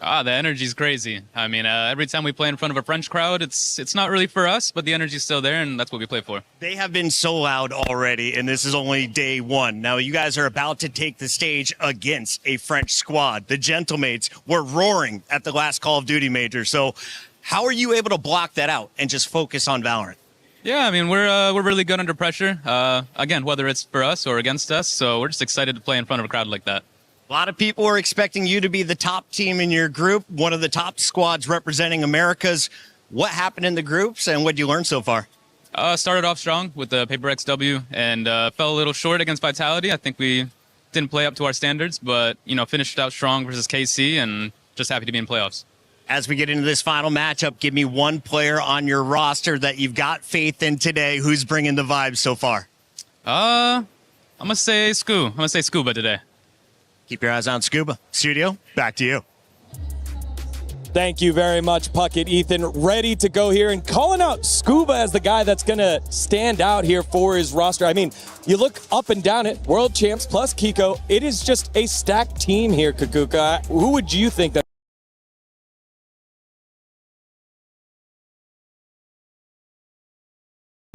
The energy's crazy. I mean, every time we play in front of a French crowd, it's not really for us, but the energy's still there, and that's what we play for. They have been so loud already, and this is only day one. Now, you guys are about to take the stage against a French squad. The Gentle Mates were roaring at the last Call of Duty major. So how are you able to block that out and just focus on Valorant? Yeah, I mean, we're really good under pressure, again, whether it's for us or against us, so we're just excited to play in front of a crowd like that. A lot of people are expecting you to be the top team in your group, one of the top squads representing Americas. What happened in the groups, and what did you learn so far? Started off strong with the Paper XW and fell a little short against Vitality. I think we didn't play up to our standards, but, you know, finished out strong versus KC, and just happy to be in playoffs. As we get into this final matchup, give me one player on your roster that you've got faith in today. Who's bringing the vibes so far? I'm going to say Scoo. I'm going to say Scuba today. Keep your eyes on Scuba. Studio, back to you. Thank you very much, Puckett. Ethan, ready to go here and calling out Scuba as the guy that's going to stand out here for his roster. I mean, you look up and down it, world champs plus Kiko. It is just a stacked team here, Kakuka. Who would you think that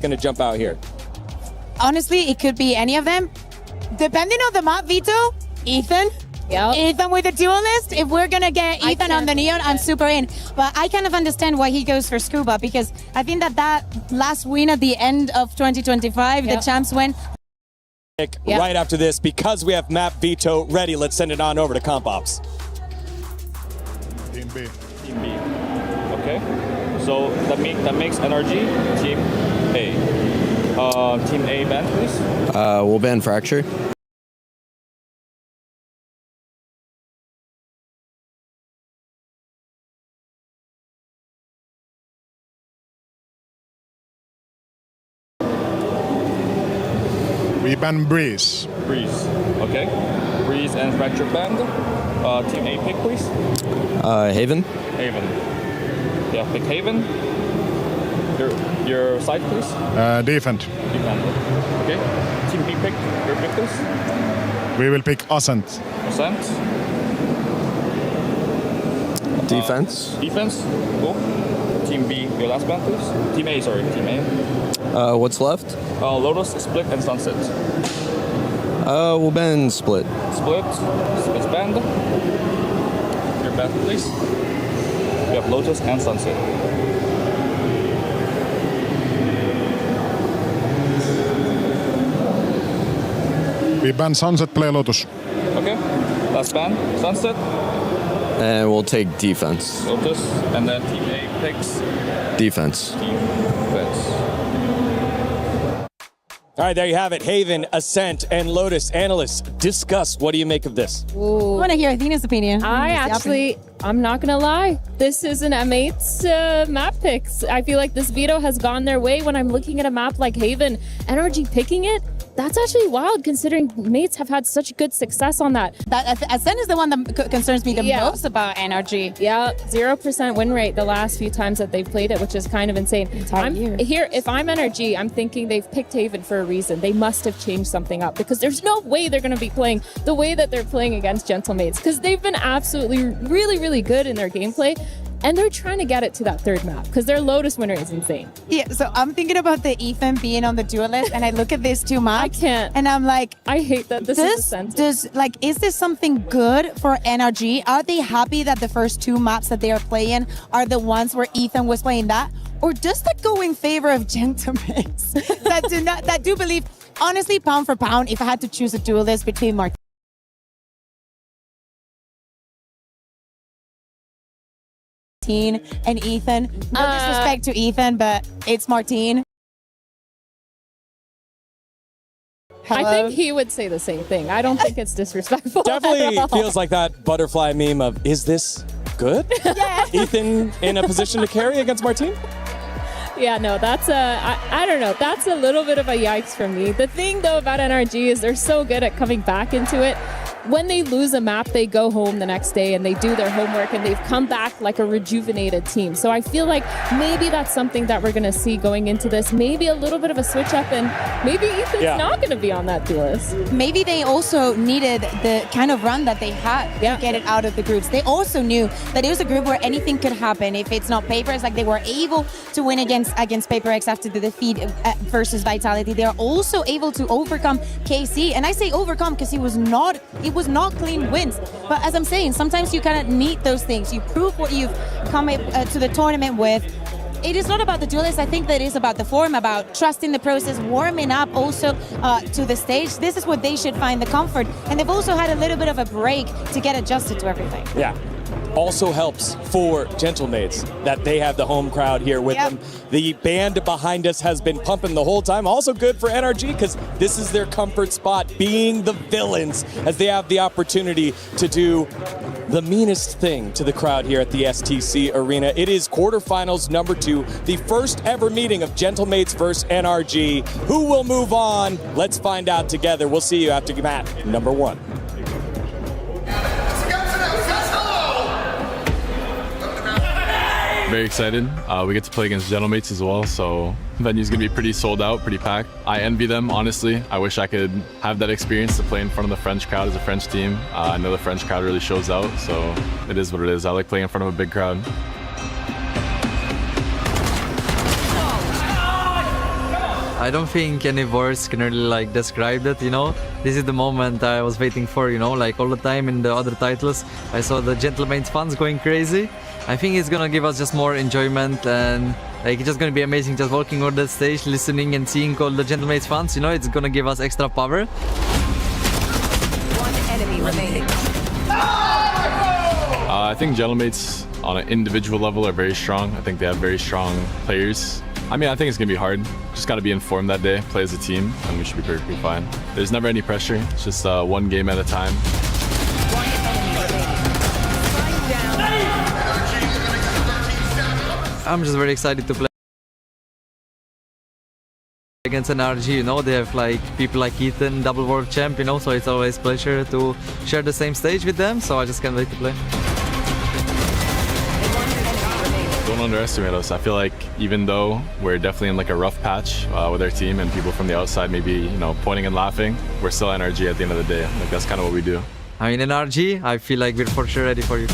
going to jump out here? Honestly, it could be any of them. Depending on the map, Vito, Ethan. Yep. Ethan with the duelist. If we're gonna get Ethan on the Neon, I'm super in. But I kind of understand why he goes for Scuba, because I think that last win at the end of 2025, the champs win. Right after this, because we have map Vito ready, let's send it on over to Comp Ops. Team B. Team B. Okay. So that makes NRG Team A. Team A ban, please. We'll ban Fracture. We ban Breeze. Breeze. Okay. Breeze and Fracture banned. Team A pick, please. Haven. Haven. Yeah, pick Haven. Your side, please. Defend. Defend. Okay. Team B pick. Your pick, please. We will pick Ascent. Ascent. Defense. Defense. Cool. Team B, your last ban, please. Team A, sorry. Team A. What's left? Lotus, Split, and Sunset. We'll ban Split. Split. Split's banned. Your ban, please. We have Lotus and Sunset. We ban Sunset, play Lotus. Okay. Last ban, Sunset. And we'll take defense. Lotus. And then Team A picks Defense. Defense. All right, there you have it. Haven, Ascent, and Lotus. Analysts, discuss. What do you make of this? I want to hear Athena's opinion. I'm not gonna lie. This is an M8's map picks. I feel like this veto has gone their way when I'm looking at a map like Haven. NRG picking it, that's actually wild considering mates have had such good success on that. Ascent is the one that concerns me the most about NRG. Yeah, 0% win rate the last few times that they've played it, which is kind of insane. If I'm NRG, I'm thinking they've picked Haven for a reason. They must have changed something up because there's no way they're going to be playing the way that they're playing against Gentle Mates because they've been absolutely really good in their gameplay. And they're trying to get it to that third map because their Lotus winner is insane. Yeah, so I'm thinking about the Ethan being on the duelist, and I look at these two maps. I can't. And I'm like, I hate that this is a sentence. Is this something good for NRG? Are they happy that the first two maps that they are playing are the ones where Ethan was playing that? Or does that go in favor of gentlemen that do believe, honestly, pound for pound, if I had to choose a duelist between Martin and Ethan. No disrespect to Ethan, but it's Martine. Hello? I think he would say the same thing. I don't think it's disrespectful. Definitely feels like that butterfly meme of, is this good? Yeah. Ethan in a position to carry against Martine? Yeah, no, that's I don't know. That's a little bit of a yikes for me. The thing, though, about NRG is they're so good at coming back into it. when they lose a map, they go home the next day and they do their homework and they've come back like a rejuvenated team. So I feel like maybe that's something that we're going to see going into this. Maybe a little bit of a switch up, and maybe Ethan's not going to be on that duelist. Maybe they also needed the kind of run that they had to get it out of the groups. They also knew that it was a group where anything could happen. If it's not PaperX, like they were able to win against PaperX after the defeat versus Vitality. They are also able to overcome KC, and I say overcome because it was not clean wins. But as I'm saying, sometimes you kind of need those things. You prove what you've come to the tournament with. It is not about the duelist. I think that it is about the form, about trusting the process, warming up also to the stage. This is what they should find the comfort. And they've also had a little bit of a break to get adjusted to everything. Yeah. Also helps for Gentle Mates that they have the home crowd here with them. The band behind us has been pumping the whole time. Also good for NRG because this is their comfort spot, being the villains, as they have the opportunity to do the meanest thing to the crowd here at the STC Arena. It is quarterfinals number 2, the first ever meeting of Gentle Mates versus NRG. Who will move on? Let's find out together. We'll see you after map number 1. Very excited. We get to play against Gentle Mates as well, so the venue's gonna be pretty sold out, pretty packed. I envy them, honestly. I wish I could have that experience to play in front of the French crowd as a French team. I know the French crowd really shows out, so it is what it is. I like playing in front of a big crowd. I don't think any words can really like describe that, you know. This is the moment I was waiting for, you know, like all the time in the other titles. I saw the Gentle Mates fans going crazy. I think it's gonna give us just more enjoyment, and like it's just gonna be amazing just walking on the stage, listening and seeing all the Gentle Mates fans, you know, it's gonna give us extra power. One enemy remaining. I think Gentle Mates on an individual level are very strong. I think they have very strong players. I mean, I think it's gonna be hard. Just gotta be informed that day, play as a team, and we should be perfectly fine. There's never any pressure. It's just one game at a time. I'm just very excited to play against NRG, you know, they have like people like Ethan, double world champ, you know, so it's always a pleasure to share the same stage with them, so I just can't wait to play. Don't underestimate us. I feel like even though we're definitely in like a rough patch with our team and people from the outside maybe, you know, pointing and laughing, we're still NRG at the end of the day. Like that's kind of what we do. I mean, NRG, I feel like we're for sure ready for you.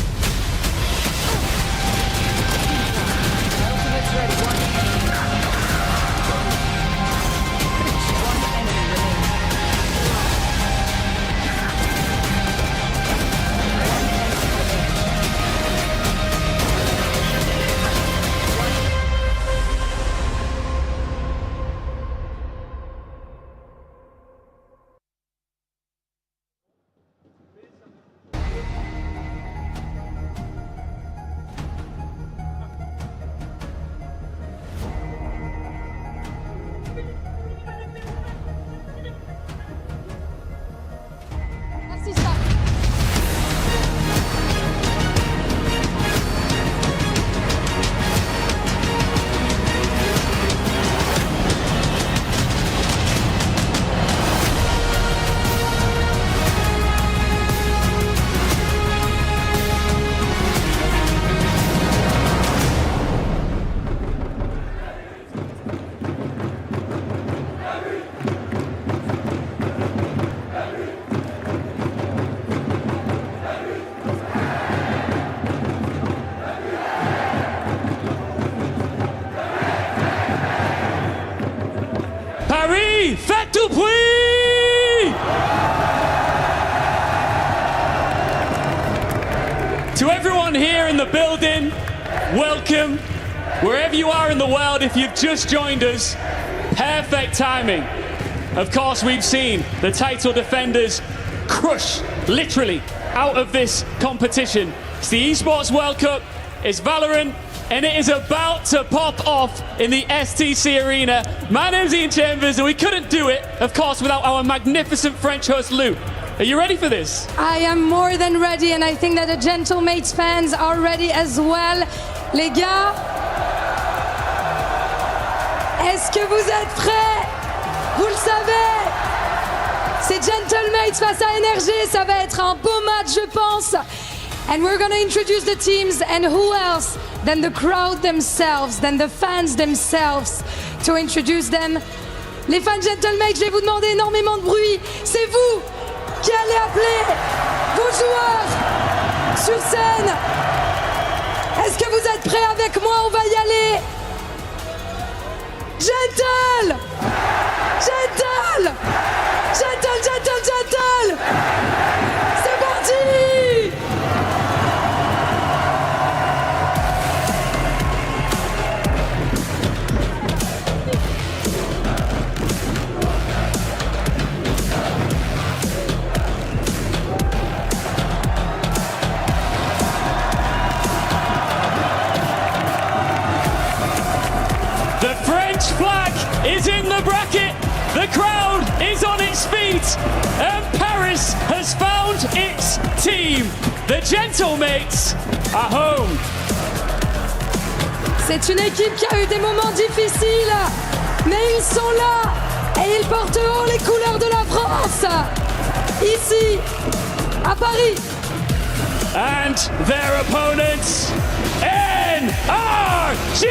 Paris, faites du bruit! To everyone here in the building, welcome. Wherever you are in the world, if you've just joined us, perfect timing. Of course, we've seen the title defenders crush, literally, out of this competition. It's the Esports World Cup, it's Valorant, and it is about to pop off in the STC Arena. My name's Ian Chambers, and we couldn't do it, of course, without our magnificent French host, Lou. Are you ready for this? I am more than ready, and I think that the Gentle Mates fans are ready as well. Les gars, est-ce que vous êtes prêts? Vous le savez, C'est Gentle Mates face à NRG. Ça va être un beau match, je pense. And we're going to introduce the teams, and who else than the crowd themselves, than the fans themselves, to introduce them. Les fans Gentle Mates, je vais vous demander énormément de bruit. C'est vous qui allez appeler vos joueurs sur scène. Est-ce que vous êtes prêts avec moi? On va y aller. Gentle! Gentle! Gentle, gentle, gentle! C'est parti! The French flag is in the bracket. The crowd is on its feet. And Paris has found its team. The Gentle Mates are home. C'est une équipe qui a eu des moments difficiles, mais ils sont là et ils portent haut les couleurs de la France. Ici, à Paris. And their opponents, NRG!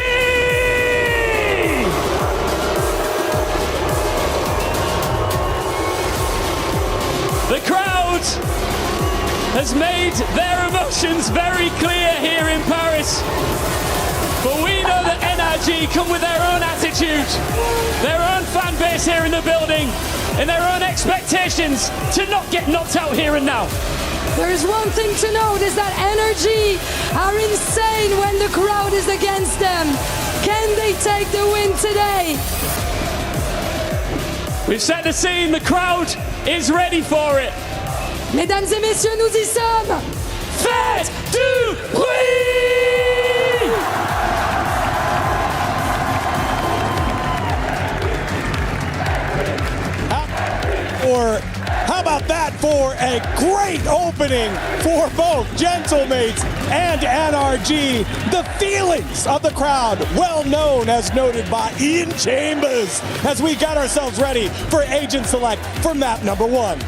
The crowd has made their emotions very clear here in Paris. But we know that NRG come with their own attitude, their own fan base here in the building, and their own expectations to not get knocked out here and now. There is one thing to note, is that NRG are insane when the crowd is against them. Can they take the win today? We've set the scene, the crowd is ready for it. Mesdames et messieurs, nous y sommes. Faites du bruit! Or how about that for a great opening for both Gentle Mates and NRG. The feelings of the crowd, well known as noted by Ian Chambers, as we got ourselves ready for Agent Select for map number 1.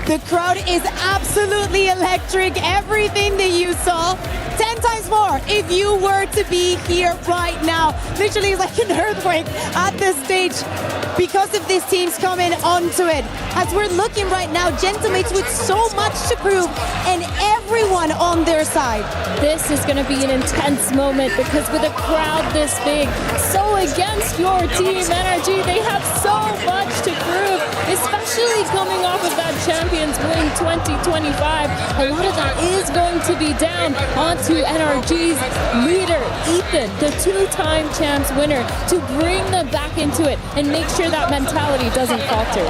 The crowd is absolutely electric. Everything that you saw, 10 times more if you were to be here right now. Literally like an earthquake at the stage because of these teams coming onto it. As we're looking right now, Gentle Mates with so much to prove and everyone on their side. This is going to be an intense moment because with a crowd this big, so against your team, NRG, they have so much to prove, especially coming off of that Champions Win 2025. A lot of that is going to be down onto NRG's leader, Ethan, the two-time champs winner, to bring them back into it and make sure that mentality doesn't falter.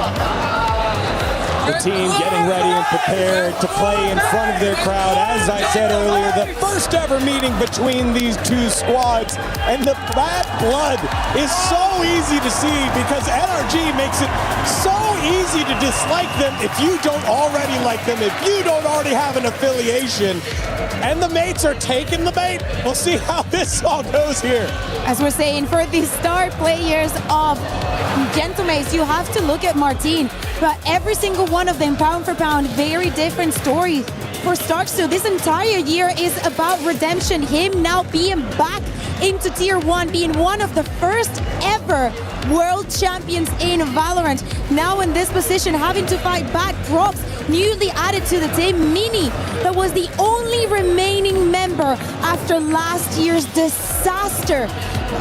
The team getting ready and prepared to play in front of their crowd. As I said earlier, the first ever meeting between these two squads, and the bad blood is so easy to see because NRG makes it so easy to dislike them if you don't already like them, if you don't already have an affiliation. And the mates are taking the bait. We'll see how this all goes here. As we're saying, for the star players of Gentle Mates, you have to look at Martin. But every single one of them, pound for pound, very different stories. For Starksteel, this entire year is about redemption. Him now being back into Tier 1, being one of the first ever world champions in Valorant. Now in this position, having to fight back Props, newly added to the team, Mini, that was the only remaining member after last year's disaster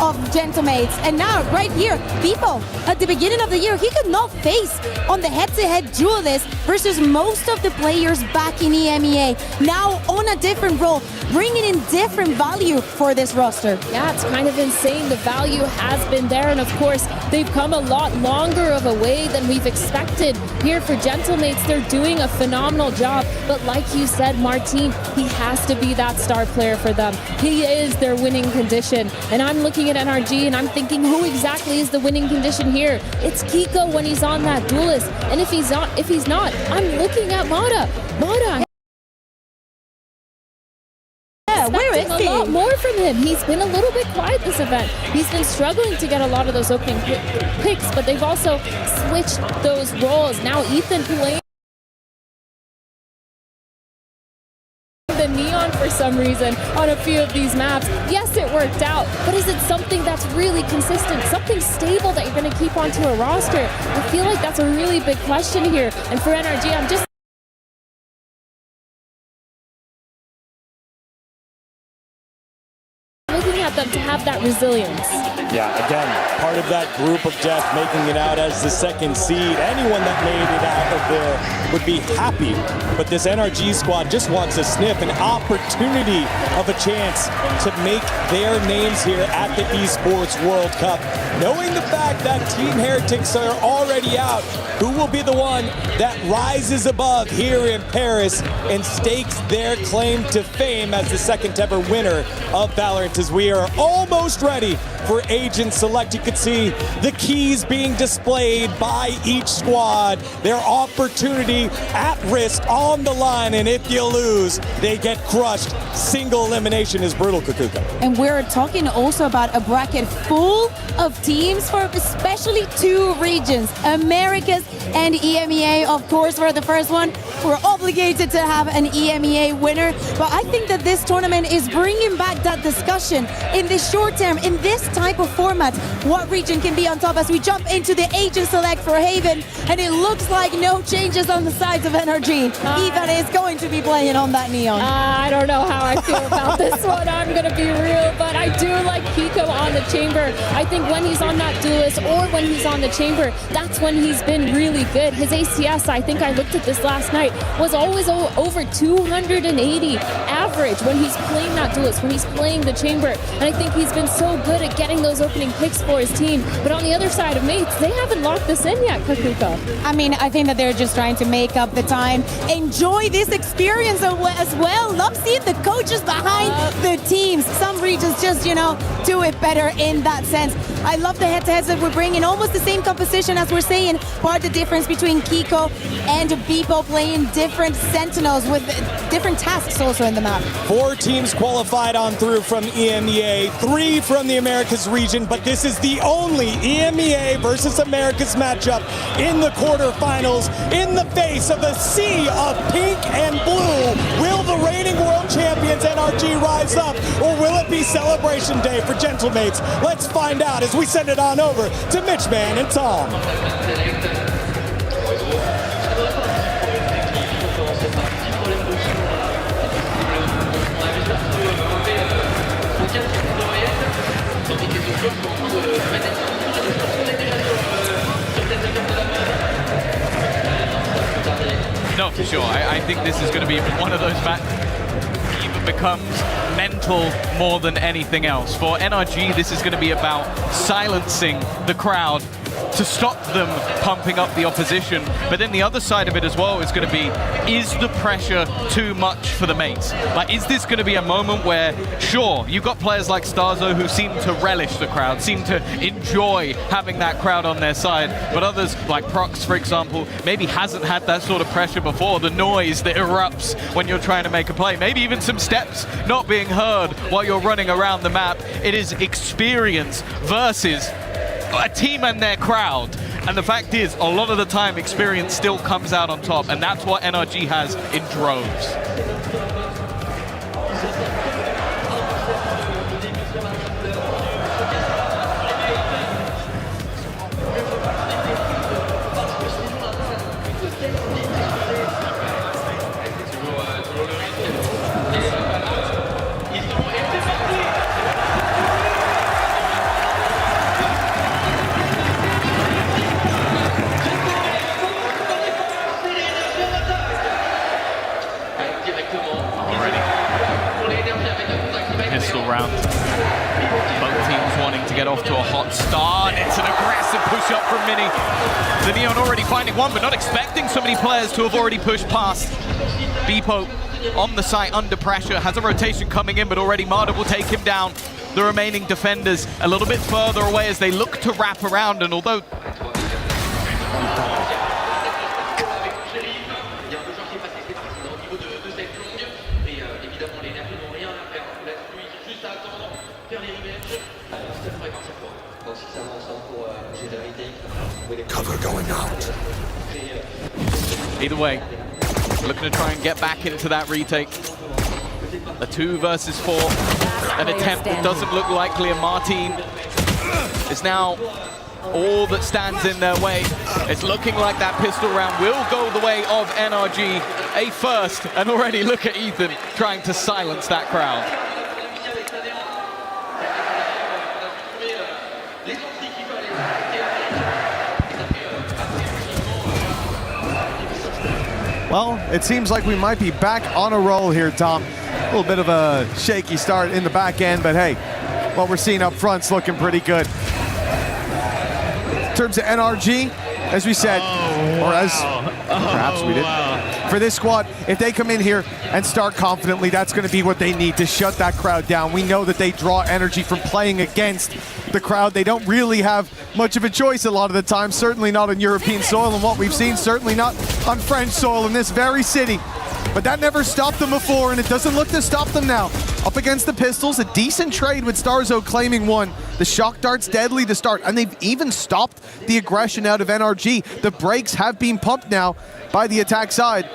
of Gentle Mates. And now, right here, Pipo, at the beginning of the year, he could not face on the head-to-head duelist versus most of the players back in EMEA. Now on a different role, bringing in different value for this roster. Yeah, it's kind of insane. The value has been there, and of course, they've come a lot longer of a way than we've expected here for Gentle Mates. They're doing a phenomenal job, but like you said, Martin, he has to be that star player for them. He is their winning condition, and I'm looking at NRG and I'm thinking, who exactly is the winning condition here? It's Kiko when he's on that duelist, and if he's not, I'm looking at Mata. Where is expecting he? a lot more from him. He's been a little bit quiet this event. He's been struggling to get a lot of those opening picks, but they've also switched those roles. Now Ethan playing the neon for some reason on a few of these maps. Yes, it worked out, but is it something that's really consistent, something stable that you're going to keep onto a roster? I feel like that's a really big question here. And for NRG, I'm just looking at them to have that resilience. Yeah, again, part of that group of death making it out as the second seed. Anyone that made it out of there would be happy. But this NRG squad just wants a sniff, an opportunity of a chance to make their names here at the Esports World Cup. Knowing the fact that Team Heretics are already out, who will be the one that rises above here in Paris and stakes their claim to fame as the second ever winner of VALORANT, as we are almost ready for Agent Select. You can see the keys being displayed by each squad, their opportunity at risk on the line, and if you lose, they get crushed. Single elimination is brutal, Kukuka. And we're talking also about a bracket full of teams for especially two regions, Americas and EMEA. Of course, for the first one, we're obligated to have an EMEA winner, but I think that this tournament is bringing back that discussion in the short term, in this type of format, what region can be on top as we jump into the Agent Select for Haven, and it looks like no changes on the sides of NRG. Ethan is going to be playing on that neon. I don't know how I feel about this one, I'm going to be real, but I do like Pico on the chamber. I think when he's on that duelist or when he's on the chamber, that's when he's been really good. His ACS, I think I looked at this last night, was always over 280 average when he's playing that duelist, when he's playing the chamber. And I think he's been so good at getting those opening picks for his team. But on the other side of Mates, they haven't locked this in yet, Kakuka. I mean, I think that they're just trying to make up the time, enjoy this experience as well. Love seeing the coaches behind the teams. Some regions just, you know, do it better in that sense. I love the head-to-heads that we're bringing, almost the same composition as we're saying. Part of the difference between Kiko and Beepo playing different sentinels with different tasks also in the map. 4 teams qualified on through from EMEA, 3 from the Americas region, but this is the only EMEA versus Americas matchup in the quarterfinals in the face of a sea of pink and blue. Will the reigning world champions NRG rise up, or will it be celebration day for Gentle Mates? Let's find out as we send it on over to Mitchman and Tom. No, for sure. I think this is going to be one of those matches that even becomes mental more than anything else. For NRG, this is going to be about silencing the crowd to stop them pumping up the opposition. But then the other side of it as well is going to be, is the pressure too much for the mates? Like, is this going to be a moment where, sure, you've got players like Starzo who seem to relish the crowd, seem to enjoy having that crowd on their side, but others, like Prox, for example, maybe hasn't had that sort of pressure before, the noise that erupts when you're trying to make a play, maybe even some steps not being heard while you're running around the map. It is experience versus a team and their crowd, and the fact is, a lot of the time, experience still comes out on top, and that's what NRG has in droves. Round. Both teams wanting to get off to a hot start. It's an aggressive push up from Mini. The Neon already finding one, but not expecting so many players to have already pushed past. Beepo on the site under pressure, has a rotation coming in, but already Marder will take him down. The remaining defenders a little bit further away as they look to wrap around, and although Cover going out. Either way, looking to try and get back into that retake. A 2 versus 4, an attempt that doesn't look likely, and Martin is now all that stands in their way. It's looking like that pistol round will go the way of NRG, a first, and already look at Ethan trying to silence that crowd. Well, it seems like we might be back on a roll here, Tom. A little bit of a shaky start in the back end, but hey, what we're seeing up front's looking pretty good. In terms of NRG, as we said, or as perhaps we did, for this squad, if they come in here and start confidently, that's going to be what they need to shut that crowd down. We know that they draw energy from playing against the crowd. They don't really have much of a choice a lot of the time, certainly not on European soil, and what we've seen, certainly not on French soil in this very city. But that never stopped them before, and it doesn't look to stop them now. Up against the Pistols, a decent trade with Starzo claiming one. The shock dart's deadly to start, and they've even stopped the aggression out of NRG. The brakes have been pumped now by the attack side.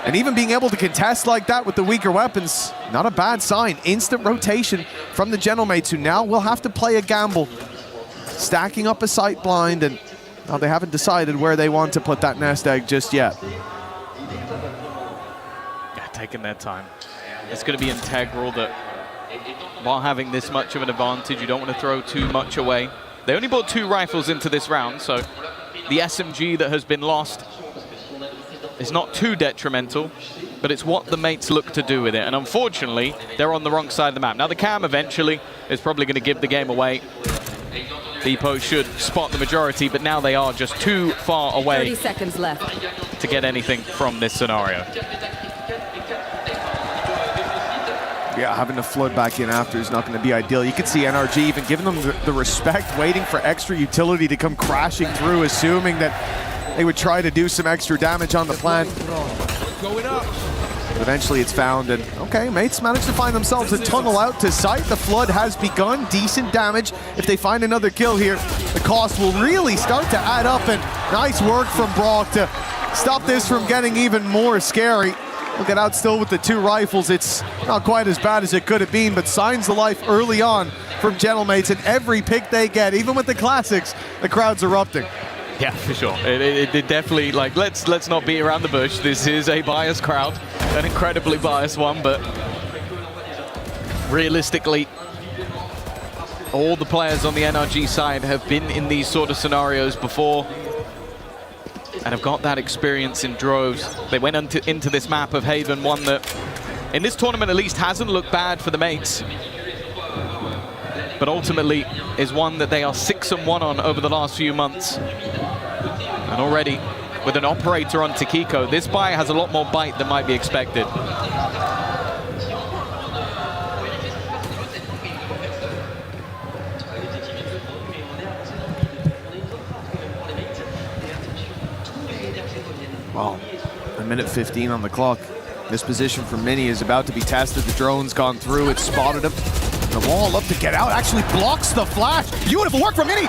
And even being able to contest like that with the weaker weapons, not a bad sign. Instant rotation from the Gentle Mates, who now will have to play a gamble. Stacking up a sight blind, and well, they haven't decided where they want to put that nest egg just yet. Yeah, taking their time. It's going to be integral that while having this much of an advantage, you don't want to throw too much away. They only brought 2 rifles into this round, so the SMG that has been lost is not too detrimental, but it's what the mates look to do with it. And unfortunately, they're on the wrong side of the map. Now the cam eventually is probably going to give the game away. Depot should spot the majority, but now they are just too far away 30 seconds left to get anything from this scenario. Yeah, having to flood back in after is not going to be ideal. You could see NRG even giving them the respect, waiting for extra utility to come crashing through, assuming that they would try to do some extra damage on the plant. Going up. But eventually it's found, and okay, mates managed to find themselves a tunnel out to sight. The flood has begun. Decent damage. If they find another kill here, the cost will really start to add up, and nice work from Brock to stop this from getting even more scary. Look at out still with the 2 rifles. It's not quite as bad as it could have been, but signs of life early on from Gentle Mates, and every pick they get, even with the classics, the crowd's erupting. Yeah, for sure. It definitely, like, let's not beat around the bush. This is a biased crowd, an incredibly biased one, but realistically, all the players on the NRG side have been in these sort of scenarios before and have got that experience in droves. They went into this map of Haven, one that, in this tournament at least, hasn't looked bad for the mates, but ultimately is one that they are 6-1 on over the last few months. And already, with an operator on Takiko, this buy has a lot more bite than might be expected. Well, a minute 15 on the clock. This position for Mini is about to be tested. The drone's gone through, it's spotted him. The wall up to get out, actually blocks the flash. Beautiful work from Mini.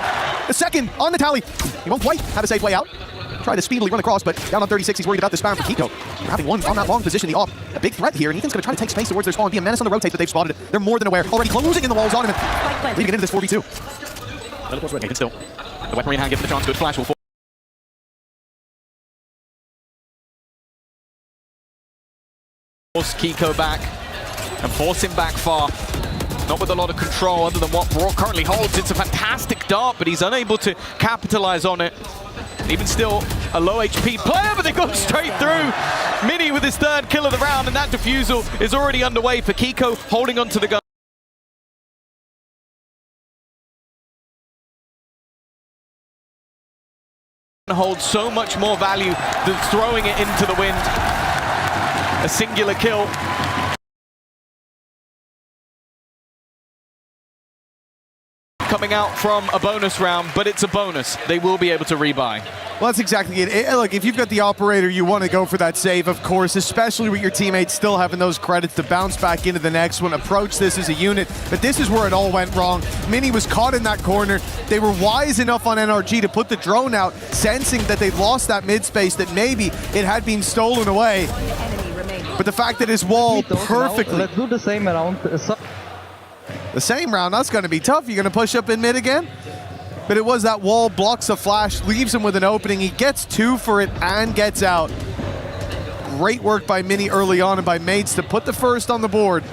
The second on the tally. He won't quite have a safe way out. Try to speedily run across, but down on 36, he's worried about the spam for Kiko. Having one on that long position, the op. A big threat here, and Ethan's going to try to take space towards their spawn, be a menace on the rotate, but they've spotted it. They're more than aware. Already closing in the walls on him, and leading into this 4v2. Still, the weaponry in hand gives him the chance. Good flash will force Kiko back and force him back far. Not with a lot of control other than what Brock currently holds. It's a fantastic dart, but he's unable to capitalize on it. Even still, a low HP player, but they go straight through. Mini with his 3rd kill of the round, and that defusal is already underway for Kiko, holding onto the gun. Holds so much more value than throwing it into the wind. A singular kill. coming out from a bonus round, but it's a bonus. They will be able to rebuy. Well, that's exactly it. Look, if you've got the operator, you want to go for that save, of course, especially with your teammates still having those credits to bounce back into the next one, approach this as a unit. But this is where it all went wrong. Mini was caught in that corner. They were wise enough on NRG to put the drone out, sensing that they'd lost that mid space, that maybe it had been stolen away. But the fact that his wall perfectly... Let's do the same round. The same round, that's going to be tough. You're going to push up in mid again? But it was that wall, blocks a flash, leaves him with an opening. He gets 2 for it and gets out. Great work by Mini early on and by Mates to put the first on the board.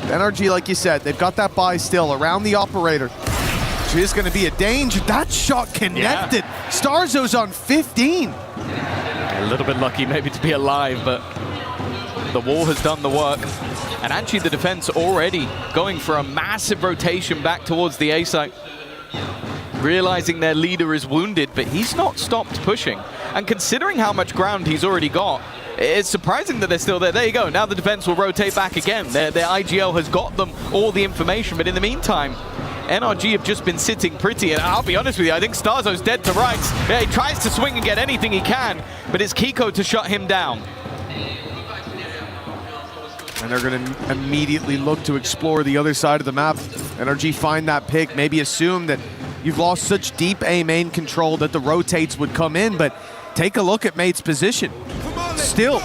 NRG, like you said, they've got that buy still around the operator. Which is going to be a danger. That shot connected. Yeah. Starzo's on 15. A little bit lucky maybe to be alive, but the wall has done the work. And actually the defense already going for a massive rotation back towards the A site. Realizing their leader is wounded, but he's not stopped pushing. And considering how much ground he's already got, it's surprising that they're still there. There you go. Now the defense will rotate back again. Their IGL has got them all the information, but in the meantime, NRG have just been sitting pretty, and I'll be honest with you, I think Starzo's dead to rights. Yeah, he tries to swing and get anything he can, but it's Kiko to shut him down. And they're going to immediately look to explore the other side of the map. NRG find that pick, maybe assume that you've lost such deep A main control that the rotates would come in, but take a look at Mate's position. Still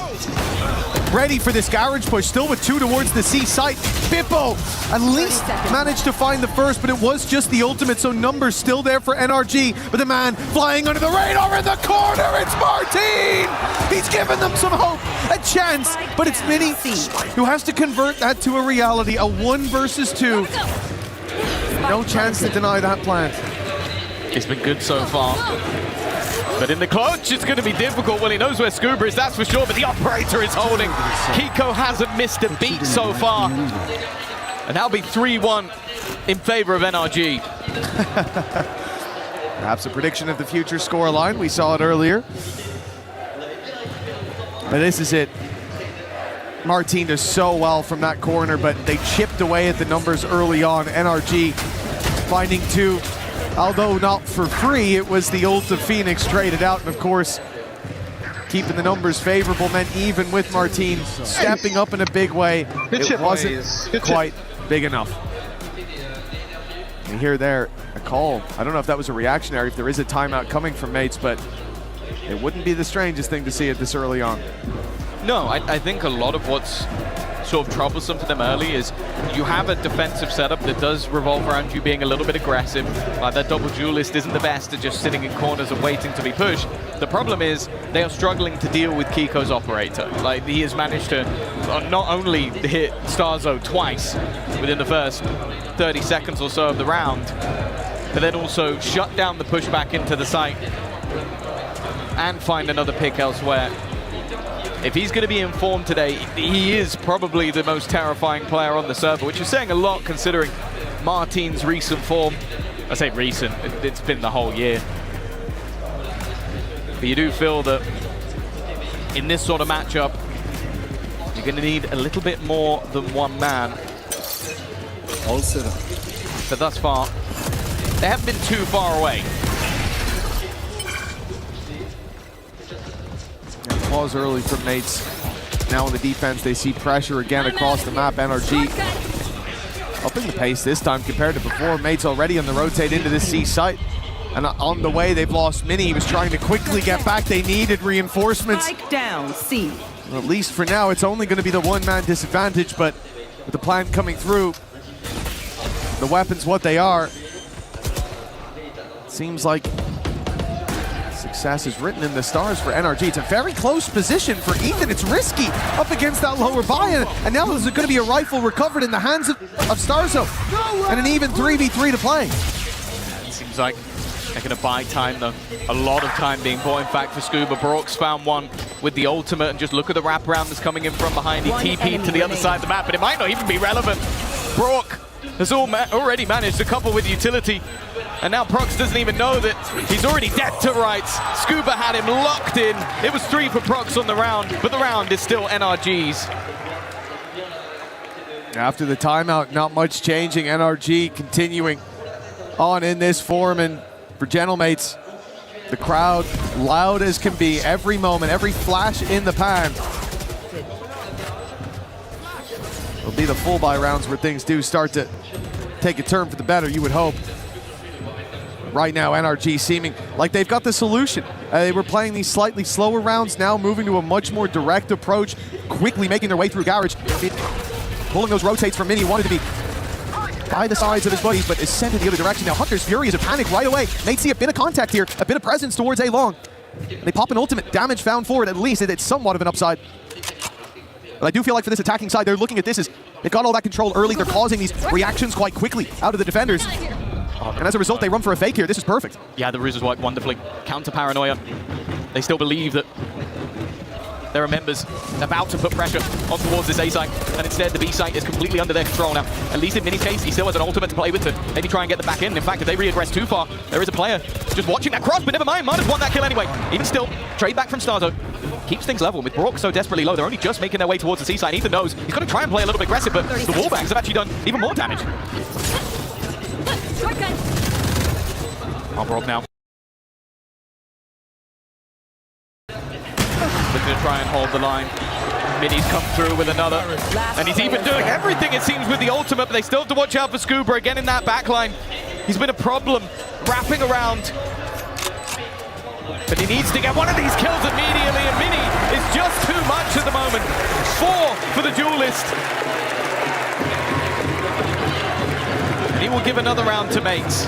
ready for this garage push, still with 2 towards the C site. Bippo at least managed to find the first, but it was just the ultimate, so numbers still there for NRG. But the man flying under the radar in the corner, it's Martin! He's given them some hope, a chance, but it's Mini who has to convert that to a reality, a 1 versus 2. No chance to deny that plant. It's been good so far. But in the clutch, it's going to be difficult. Well, he knows where Scuba is, that's for sure, but the operator is holding. Kiko hasn't missed a beat so far. And that'll be 3-1 in favor of NRG. Perhaps a prediction of the future scoreline. We saw it earlier. But this is it. Martin does so well from that corner, but they chipped away at the numbers early on. NRG finding 2. Although not for free, it was the ult of Phoenix traded out, and of course, keeping the numbers favorable meant even with Martin stepping up in a big way, it wasn't quite big enough. And here there, a call. I don't know if that was a reactionary, if there is a timeout coming from Mates, but it wouldn't be the strangest thing to see it this early on. No, I think a lot of what's sort of troublesome for them early is you have a defensive setup that does revolve around you being a little bit aggressive. That double duelist isn't the best at just sitting in corners and waiting to be pushed. The problem is they are struggling to deal with Kiko's operator. Like, he has managed to not only hit Starzo twice within the first 30 seconds or so of the round, but then also shut down the pushback into the site and find another pick elsewhere. If he's going to be informed today, he is probably the most terrifying player on the server, which is saying a lot considering Martin's recent form. I say recent, it's been the whole year. But you do feel that in this sort of matchup, you're going to need a little bit more than one man. But thus far, they haven't been too far away. Pause early from Mates. Now on the defense, they see pressure again across the map. NRG upping the pace this time compared to before. Mates already on the rotate into this C site. And on the way, they've lost Mini. He was trying to quickly get back. They needed reinforcements. Spike down, C. Well, at least for now, it's only going to be the one-man disadvantage, but with the plant coming through, the weapons what they are, it seems like success is written in the stars for NRG. It's a very close position for Ethan. It's risky up against that lower buy-in, and now there's going to be a rifle recovered in the hands of Starzo, and an even 3v3 to play. It seems like they're going to buy time, though. A lot of time being bought, in fact, for Scuba. Brock's found one with the ultimate, and just look at the wraparound that's coming in from behind. He TP'd to the other side of the map, but it might not even be relevant. Brock has already managed to couple with utility, and now Prox doesn't even know that he's already dead to rights. Scuba had him locked in. It was 3 for Prox on the round, but the round is still NRG's. After the timeout, not much changing. NRG continuing on in this form, and for Gentle Mates, the crowd loud as can be every moment, every flash in the pan. It'll be the full buy rounds where things do start to take a turn for the better, you would hope. Right now, NRG seeming like they've got the solution. They were playing these slightly slower rounds, now moving to a much more direct approach, quickly making their way through Garage. Pulling those rotates from Mini, wanted to be by the sides of his buddies, but is sent in the other direction. Now Hunter's Fury is a panic right away. Mates see a bit of contact here, a bit of presence towards A Long. They pop an ultimate, damage found forward, at least it's somewhat of an upside. But I do feel like for this attacking side, they're looking at this as they've got all that control early, they're causing these reactions quite quickly out of the defenders. And as a result, they run for a fake here. This is perfect. Yeah, the Ruse has worked wonderfully. Counter paranoia. They still believe that there are members about to put pressure on towards this A site, and instead the B site is completely under their control now. At least in Mini's case, he still has an ultimate to play with to maybe try and get them back in. In fact, if they re-aggress too far, there is a player just watching that cross, but never mind, Marta's won that kill anyway. Even still, trade back from Starzo. Keeps things level with Brook so desperately low. They're only just making their way towards the C site. Ethan knows he's going to try and play a little bit aggressive, but the wallbangs have actually done even more damage. Brook now. Looking to try and hold the line. Mini's come through with another. And he's even doing everything, it seems, with the ultimate, but they still have to watch out for Scuba again in that backline. He's been a problem wrapping around. But he needs to get one of these kills immediately, and Mini is just too much at the moment. 4 for the duelist. And he will give another round to Mates.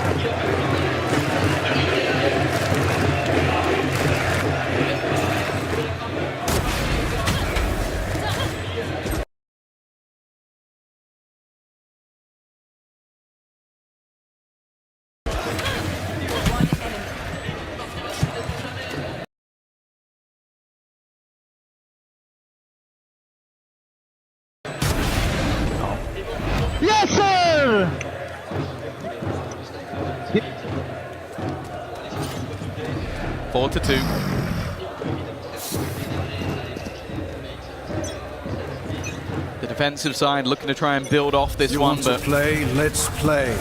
Yes, sir! 4-2. The defensive side looking to try and build off this one, but Let's play.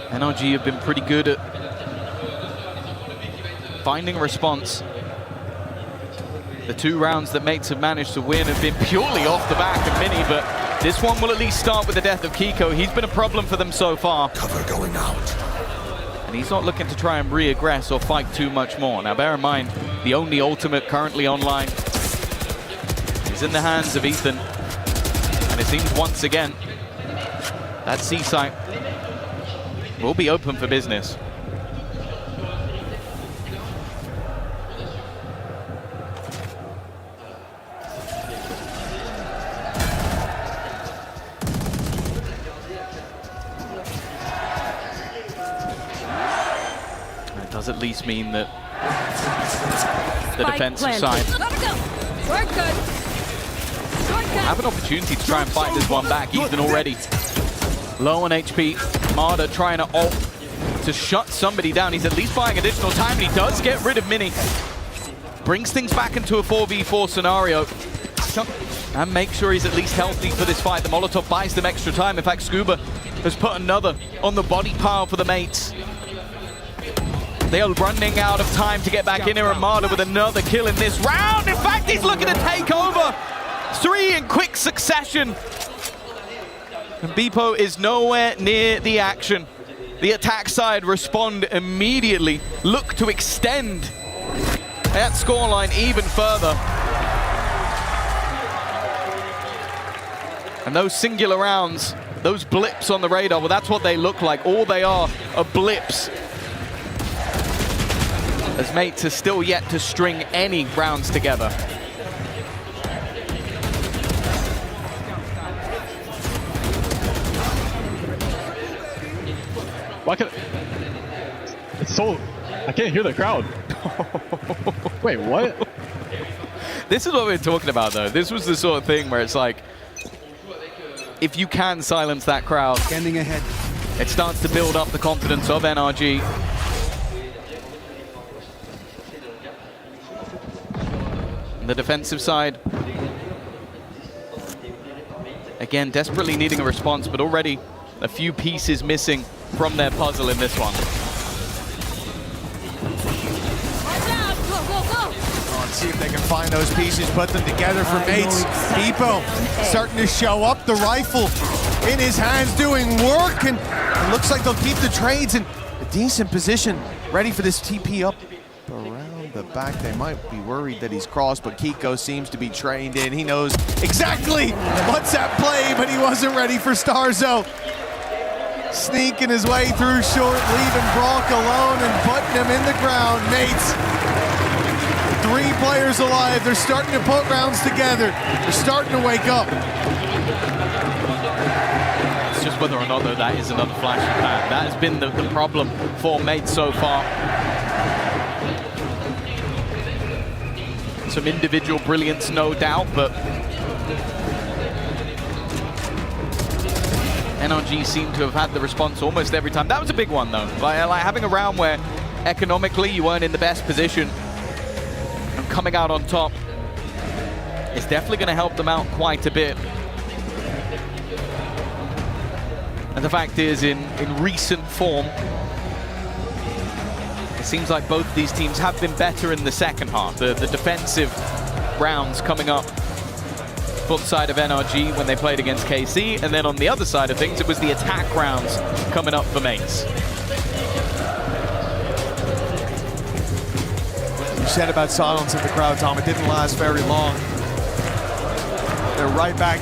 NRG have been pretty good at finding a response. The 2 rounds that Mates have managed to win have been purely off the back of Mini, but this one will at least start with the death of Kiko. He's been a problem for them so far. Cover going out. And he's not looking to try and re-aggress or fight too much more. Now bear in mind, the only ultimate currently online is in the hands of Ethan. And it seems once again, that C site will be open for business. Does at least mean that the defensive side will have an opportunity to try and fight this one back. Ethan already low on HP. Marta trying to ult to shut somebody down. He's at least buying additional time, and he does get rid of Mini. Brings things back into a 4v4 scenario. And make sure he's at least healthy for this fight. The Molotov buys them extra time. In fact, Scuba has put another on the body pile for the Mates. They are running out of time to get back in here. Armada with another kill in this round. In fact, he's looking to take over. 3 in quick succession. And Beepo is nowhere near the action. The attack side respond immediately. Look to extend that scoreline even further. And those singular rounds, those blips on the radar, well, that's what they look like. All they are blips. As Mates has still yet to string any rounds together. Why can't it's so I can't hear the crowd. Wait, what? This is what we're talking about, though. This was the sort of thing where it's like, if you can silence that crowd, Standing ahead. it starts to build up the confidence of NRG. And the defensive side, again, desperately needing a response, but already A few pieces missing from their puzzle in this one. Let's see if they can find those pieces, put them together for Mates. Epo starting to show up, the rifle in his hands doing work, and it looks like they'll keep the trades in a decent position, ready for this TP up around the back. They might be worried that he's crossed, but Kiko seems to be trained in. He knows exactly what's at play, but he wasn't ready for Starzo. Sneaking his way through short, leaving Brock alone and putting him in the ground. Mates, 3 players alive. They're starting to put rounds together. They're starting to wake up. It's just whether or not, though, that is another flashy pack. That has been the problem for Mates so far. Some individual brilliance, no doubt, but NRG seem to have had the response almost every time. That was a big one, though. Like having a round where economically you weren't in the best position and coming out on top is definitely going to help them out quite a bit. And the fact is, in recent form, it seems like both these teams have been better in the second half. The defensive rounds coming up for the side of NRG when they played against KC, and then on the other side of things, it was the attack rounds coming up for Mates. You said about silence in the crowd, Tom. It didn't last very long. They're right back,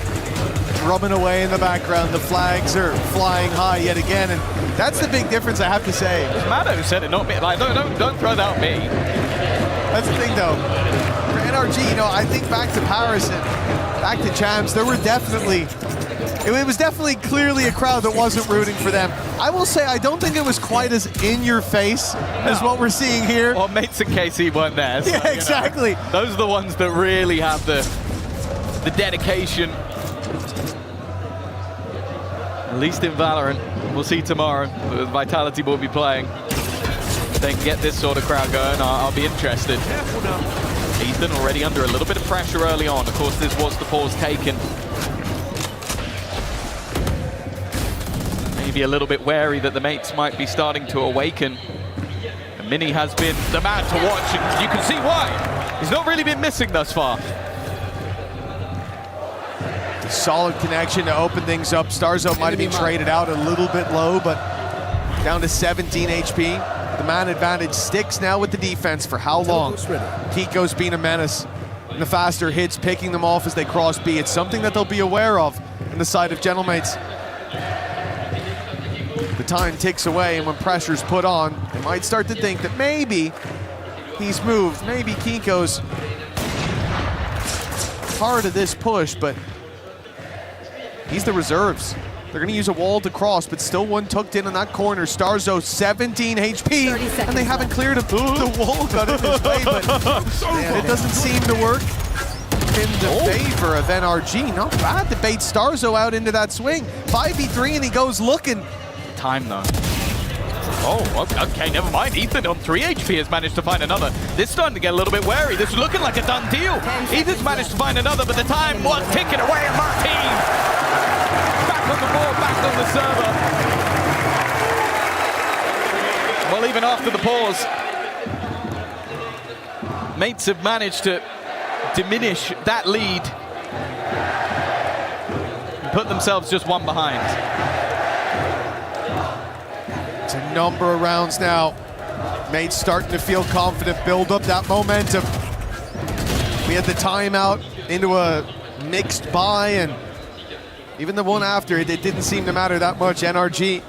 drumming away in the background. The flags are flying high yet again, and that's the big difference, I have to say. It was Mado who said it, not me. Like, don't throw that at me. That's the thing, though. For NRG, you know, I think back to Paris and back to Champs, there were definitely, it was definitely clearly a crowd that wasn't rooting for them. I will say, I don't think it was quite as in your face as what we're seeing here. Well, Mates and KC weren't there. So, yeah, exactly. Those are the ones that really have the dedication. At least in Valorant. We'll see tomorrow. Vitality will be playing. If they can get this sort of crowd going, I'll be interested. Ethan already under a little bit of pressure early on. Of course, this was the pause taken. Maybe a little bit wary that the Mates might be starting to awaken. And Mini has been the man to watch, and you can see why. He's not really been missing thus far. Solid connection to open things up. Starzo might have been traded out a little bit low, but down to 17 HP. The man advantage sticks now with the defense for how long? Kiko's been a menace. And the faster hits, picking them off as they cross B. It's something that they'll be aware of on the side of Gentle Mates. The time ticks away, and when pressure's put on, they might start to think that maybe he's moved. Maybe Kiko's part of this push, but he's the reserves. They're going to use a wall to cross, but still one tucked in that corner. Starzo, 17 HP, and they haven't cleared him. The wall got in his way, but man, it doesn't seem to work in the favor of NRG. Not bad to bait Starzo out into that swing. 5v3, and he goes looking. Time, though. Oh, okay, never mind. Ethan on 3 HP has managed to find another. This is starting to get a little bit wary. This is looking like a done deal. Ethan's managed to find another, but the time was ticking away, and Martin back on the board, back on the server. Well, even after the pause, Mates have managed to diminish that lead and put themselves just one behind. It's a number of rounds now. Mates starting to feel confident, build up that momentum. We had the timeout into a mixed buy, and even the one after it didn't seem to matter that much. NRG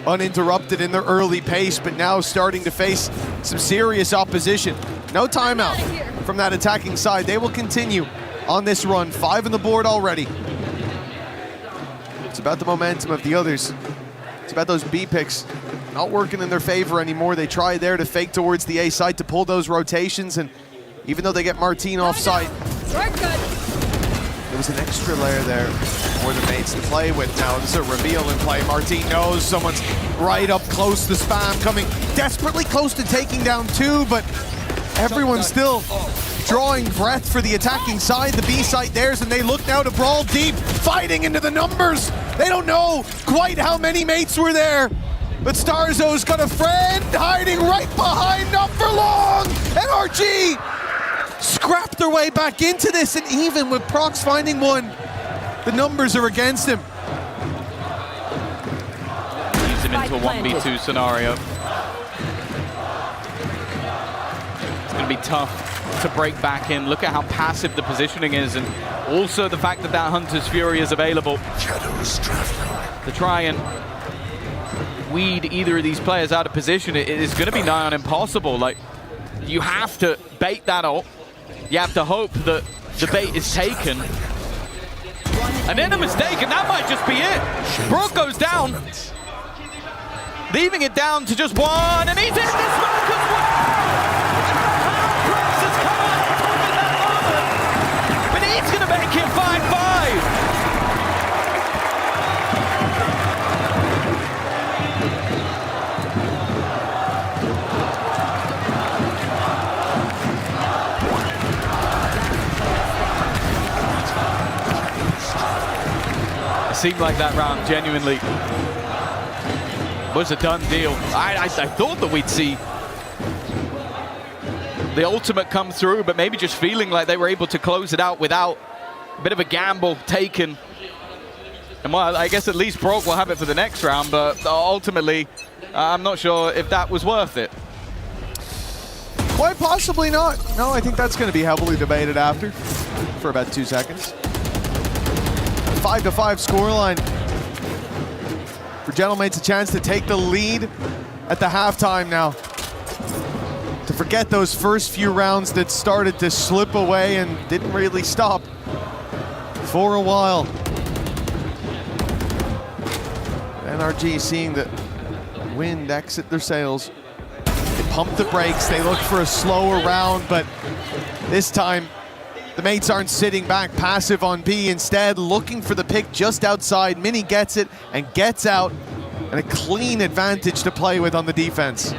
uninterrupted in their early pace, but now starting to face some serious opposition. No timeout from that attacking side. They will continue on this run. 5 on the board already. It's about the momentum of the others. It's about those B picks not working in their favor anymore. They try there to fake towards the A side to pull those rotations, and even though they get Martin off site, there was an extra layer there for the Mates to play with. Now there's a reveal in play. Martin knows someone's right up close to spam, coming desperately close to taking down 2, but everyone's still drawing breath for the attacking side. The B site theirs, and they look now to brawl deep, fighting into the numbers. They don't know quite how many mates were there, but Starzo's got a friend hiding right behind, not for long. NRG scrapped their way back into this, and even with Prox finding one, the numbers are against him. Use him into a 1v2 scenario. It's going to be tough to break back in. Look at how passive the positioning is, and also the fact that that Hunter's Fury is available to try and weed either of these players out of position. It is going to be nigh on impossible. Like, you have to bait that ult. You have to hope that the bait is taken. And in a mistake, and that might just be it. Brook goes down, leaving it down to just one, and he's in the smoke as well! Has come on top of that moment, but he's going to make it 5-5. It seemed like that round genuinely was a done deal. I thought that we'd see the ultimate come through, but maybe just feeling like they were able to close it out without a bit of a gamble taken. And well, I guess at least Brock will have it for the next round, but ultimately, I'm not sure if that was worth it. Quite possibly not. No, I think that's going to be heavily debated after for about 2 seconds. 5-5 scoreline. For Gentle Mates, a chance to take the lead at the halftime now. To forget those first few rounds that started to slip away and didn't really stop for a while. NRG seeing the wind exit their sails. They pump the brakes, they look for a slower round, but this time the mates aren't sitting back passive on B, instead looking for the pick just outside. Mini gets it and gets out, and a clean advantage to play with on the defense.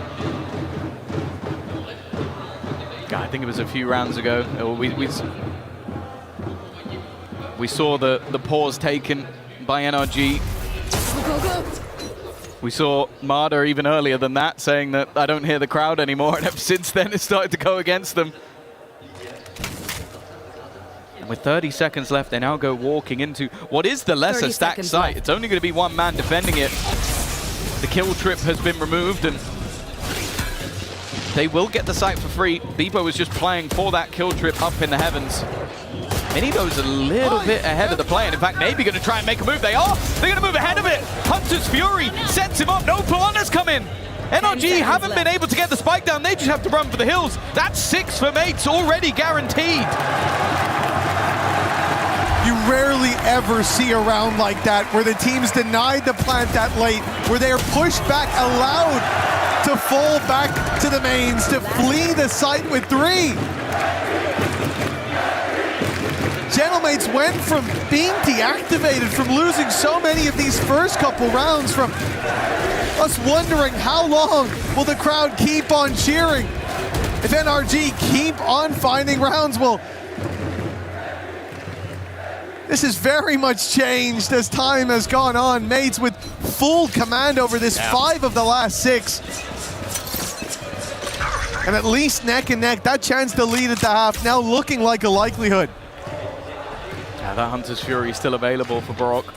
God, I think it was a few rounds ago. We saw the pause taken by NRG. We saw Marder even earlier than that saying that I don't hear the crowd anymore, and ever since then it's started to go against them. And with 30 seconds left, they now go walking into what is the lesser stacked site. It's only going to be one man defending it. The kill trip has been removed, and they will get the site for free. Bebo was just playing for that kill trip up in the heavens. Mini goes a little bit ahead of the play, and in fact, maybe going to try and make a move. They are. They're going to move ahead of it. Hunter's Fury sets him up. No Piranhas come in. NRG haven't been able to get the spike down. They just have to run for the hills. That's 6 for mates already guaranteed. You rarely ever see a round like that where the team's denied the plant that late, where they are pushed back, allowed to fall back to the mains, to flee the site with 3. Gentle Mates went from being deactivated, from losing so many of these first couple rounds, from us wondering how long will the crowd keep on cheering. If NRG keep on finding rounds, well, this has very much changed as time has gone on. Mates with full command over this 5 of the last 6. And at least neck and neck, that chance to lead at the half now looking like a likelihood. Yeah, that Hunter's Fury is still available for Brock.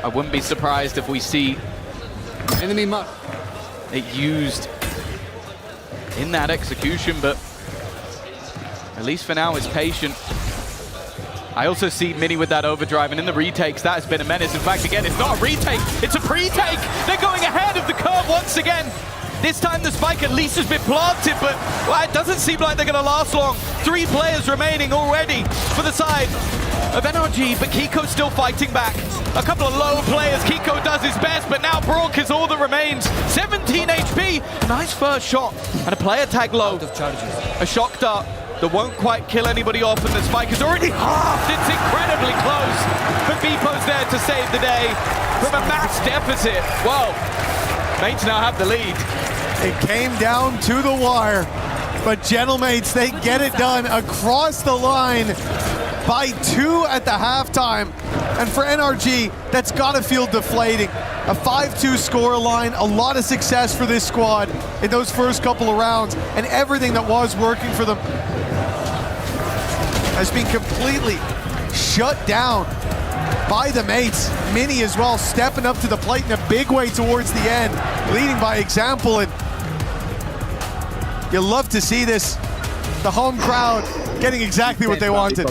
I wouldn't be surprised if we see enemy it used in that execution, but at least for now it's patient. I also see Mini with that overdrive, and in the retakes, that has been a menace. In fact, again, it's not a retake, it's a pre-take. They're going ahead of the curve once again. This time the spike at least has been planted, but well, it doesn't seem like they're going to last long. 3 players remaining already for the side of NRG, but Kiko's still fighting back. A couple of low players, Kiko does his best, but now Brock is all that remains. 17 HP, nice first shot, and a player tag low. A shock dart that won't quite kill anybody off, and the spike is already halved. It's incredibly close, but Bepo's there to save the day from a mass deficit. Well, mates now have the lead. It came down to the wire. but Gentle Mates, they get it done across the line by 2 at the halftime. And for NRG, that's gotta feel deflating. A 5-2 score line, a lot of success for this squad in those first couple of rounds, and everything that was working for them has been completely shut down by the mates. Mini as well, stepping up to the plate in a big way towards the end, leading by example, and you love to see this. The home crowd getting exactly what they wanted.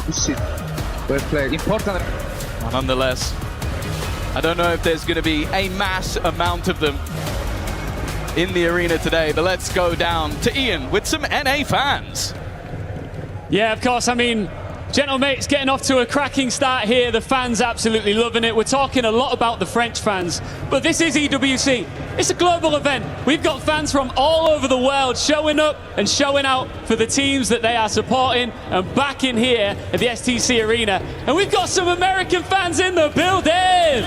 Nonetheless, I don't know if there's going to be a mass amount of them in the arena today, but let's go down to Ian with some NA fans. Yeah, of course. I mean, Gentle Mates getting off to a cracking start here. The fans absolutely loving it. We're talking a lot about the French fans, but this is EWC. It's a global event. We've got fans from all over the world showing up and showing out for the teams that they are supporting and backing here at the STC Arena. And we've got some American fans in the building.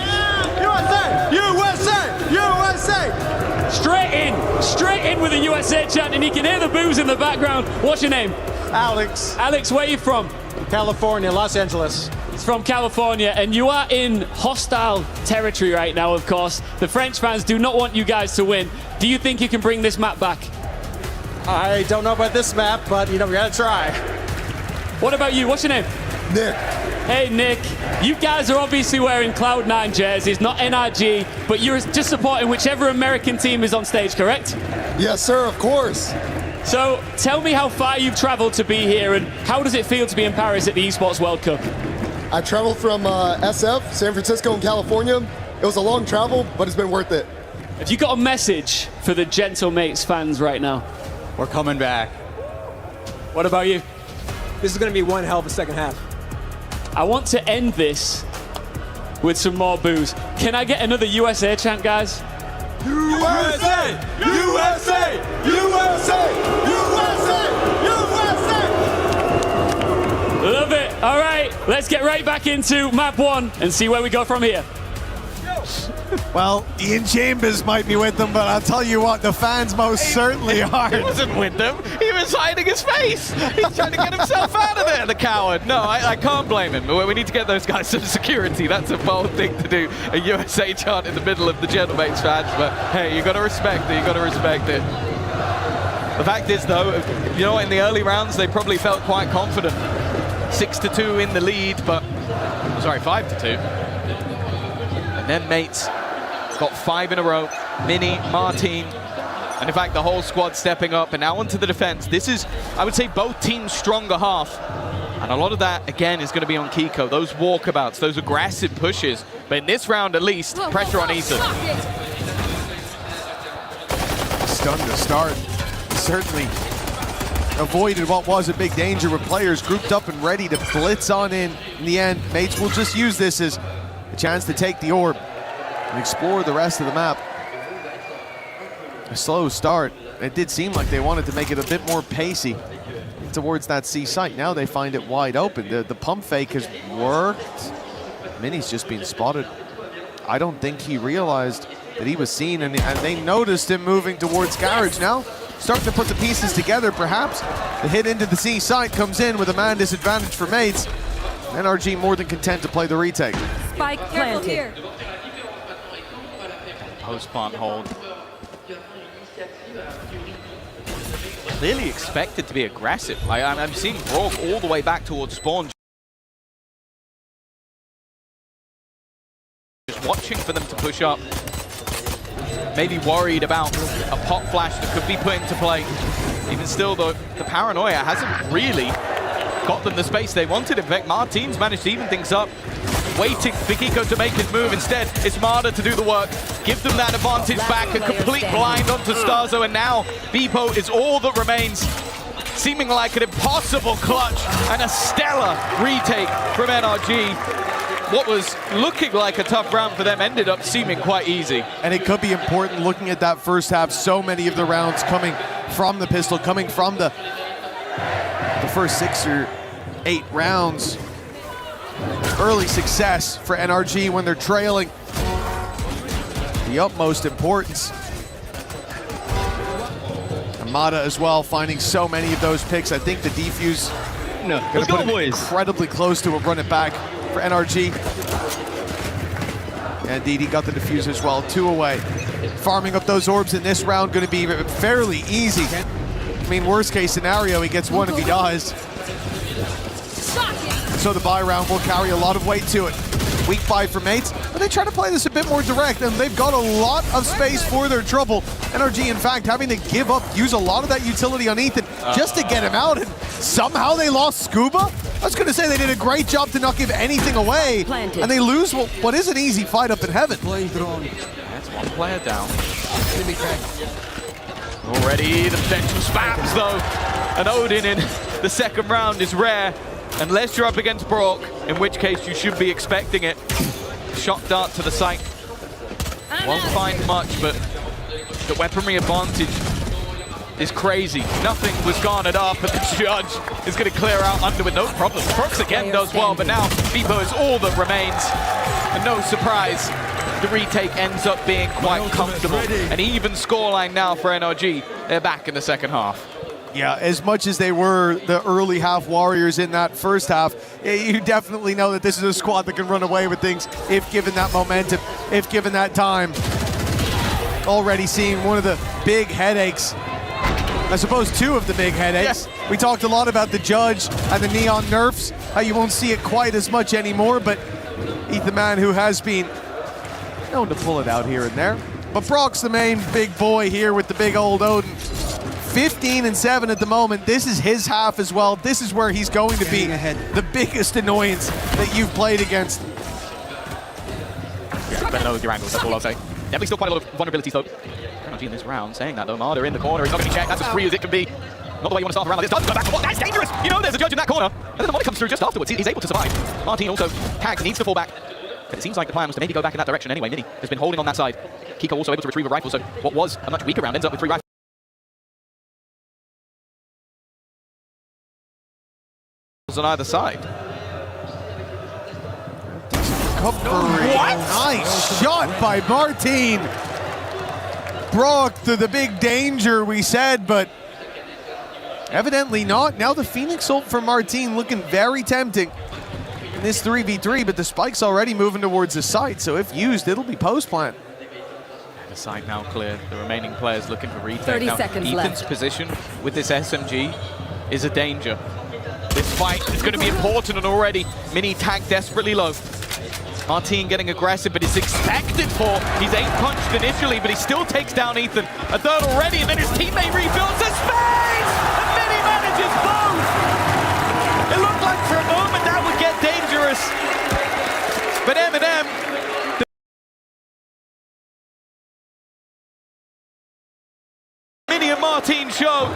USA! USA! USA! Straight in with the USA chant, and you can hear the boos in the background. What's your name? Alex. Alex, where are you from? California, Los Angeles. He's from California, and you are in hostile territory right now, of course. The French fans do not want you guys to win. Do you think you can bring this map back? I don't know about this map, but you know, we gotta try. What about you? What's your name? Nick. Hey, Nick. You guys are obviously wearing Cloud9 jerseys, not NRG, but you're just supporting whichever American team is on stage, correct? Yes, sir, of course. So tell me how far you've traveled to be here, and how does it feel to be in Paris at the Esports World Cup? I traveled from SF, San Francisco, and California. It was a long travel, but it's been worth it. Have you got a message for the Gentle Mates fans right now? We're coming back. What about you? This is going to be one hell of a second half. I want to end this with some more boos. Can I get another USA chant, guys? USA! USA! USA! USA! USA! Love it. All right, let's get right back into map 1 and see where we go from here. Well, Ian Chambers might be with them, but I'll tell you what, the fans most certainly are. He wasn't with them. He was hiding his face. He's trying to get himself out of there, the coward. No, I can't blame him. We need to get those guys some security. That's a bold thing to do. A USA chant in the middle of the Gentle Mates fans. But hey, you got to respect it. You got to respect it. The fact is, though, you know, in the early rounds, they probably felt quite confident. 6-2 in the lead, but sorry, 5-2. And then Mates got 5 in a row. Mini, Martin, and in fact the whole squad stepping up, and now onto the defense. This is, I would say, both teams' stronger half, and a lot of that again is going to be on Kiko. Those walkabouts, those aggressive pushes, but in this round at least, pressure on Ethan. Stunned to start. Certainly avoided what was a big danger with players grouped up and ready to blitz on in the end. Mates will just use this as a chance to take the orb and explore the rest of the map. A slow start. It did seem like they wanted to make it a bit more pacey towards that C site. Now they find it wide open. The pump fake has worked. Mini's just been spotted. I don't think he realized that he was seen, and they noticed him moving towards Garage now. Starting to put the pieces together, perhaps. The hit into the C site comes in with a man disadvantage for Mates. NRG more than content to play the retake. Spike planted. Post plant hold. Clearly expected to be aggressive. I'm seeing Rourke all the way back towards spawn. Just watching for them to push up. Maybe worried about a pop flash that could be put into play. Even still, though, the paranoia hasn't really got them the space they wanted. In fact, Martin's managed to even things up. Waiting for Kiko to make his move. Instead, it's Marder to do the work. Give them that advantage back. A complete blind onto Starzo, and now Beepo is all that remains. Seeming like an impossible clutch and a stellar retake from NRG. What was looking like a tough round for them ended up seeming quite easy. And it could be important looking at that first half. So many of the rounds coming from the pistol, coming from the first 6 or 8 rounds. Early success for NRG when they're trailing. The utmost importance. Amada as well, finding so many of those picks. I think the defuse Let's go, put boys. incredibly close to a run it back for NRG. And DD got the defuse as well, 2 away. Farming up those orbs in this round going to be fairly easy. I mean, worst case scenario, he gets 1 if he dies. So the buy round will carry a lot of weight to it. Weak buy for mates, but they try to play this a bit more direct, and they've got a lot of space for their trouble. NRG, in fact, having to give up, use a lot of that utility on Ethan just to get him out, and somehow they lost Scuba? I was going to say they did a great job to not give anything away, and they lose what is an easy fight up in heaven. That's 1 player down. Already the potential spams though, and Odin in the second round is rare, unless you're up against Brock, in which case you should be expecting it. Shot dart to the site. Won't find much, but the weaponry advantage is crazy. Nothing was garnered up, and the judge is going to clear out under with no problem. Prox again does well, but now Vivo is all that remains. And no surprise, the retake ends up being quite comfortable. An even scoreline now for NRG. They're back in the second half. Yeah, as much as they were the early half warriors in that first half, you definitely know that this is a squad that can run away with things if given that momentum, if given that time. Already seeing one of the big headaches. I suppose 2 of the big headaches. Yeah. We talked a lot about the judge and the neon nerfs, how you won't see it quite as much anymore, but Ethan Man, who has been known to pull it out here and there. But Brock's the main big boy here with the big old Odin. 15 and 7 at the moment. This is his half as well. This is where he's going to be the biggest annoyance that you've played against. Yeah, better know your angles, that's all I'll say. Definitely still quite a lot of vulnerabilities though. NRG in this round saying that though. Marder in the corner, he's not going to be checked. That's as free as it can be. Not the way you want to start a round like this. Does go back. What? That's dangerous! You know there's a judge in that corner. And then the money comes through just afterwards. He's able to survive. Martin also tags, needs to fall back. But it seems like the plan was to maybe go back in that direction anyway. Mini has been holding on that side. Kiko also able to retrieve a rifle, so what was a much weaker round ends up with 3 rifles on either side. Recovery. Nice shot by Martin. Brock to the big danger we said, but evidently not. Now the Phoenix ult from Martin looking very tempting in this 3v3, but the spike's already moving towards the site, so if used, it'll be post-plant. The site now clear. The remaining players looking for retake. 30 now, seconds Ethan's left. position with this SMG is a danger. This fight is going to be important, and already Mini tagged desperately low. Martin getting aggressive, but it's expected for. He's 8 punched initially, but he still takes down Ethan. A third already, and then his teammate rebuilds the space! And Mini manages both! It looked like for a moment that would get dangerous. But Eminem... Mini and Martin show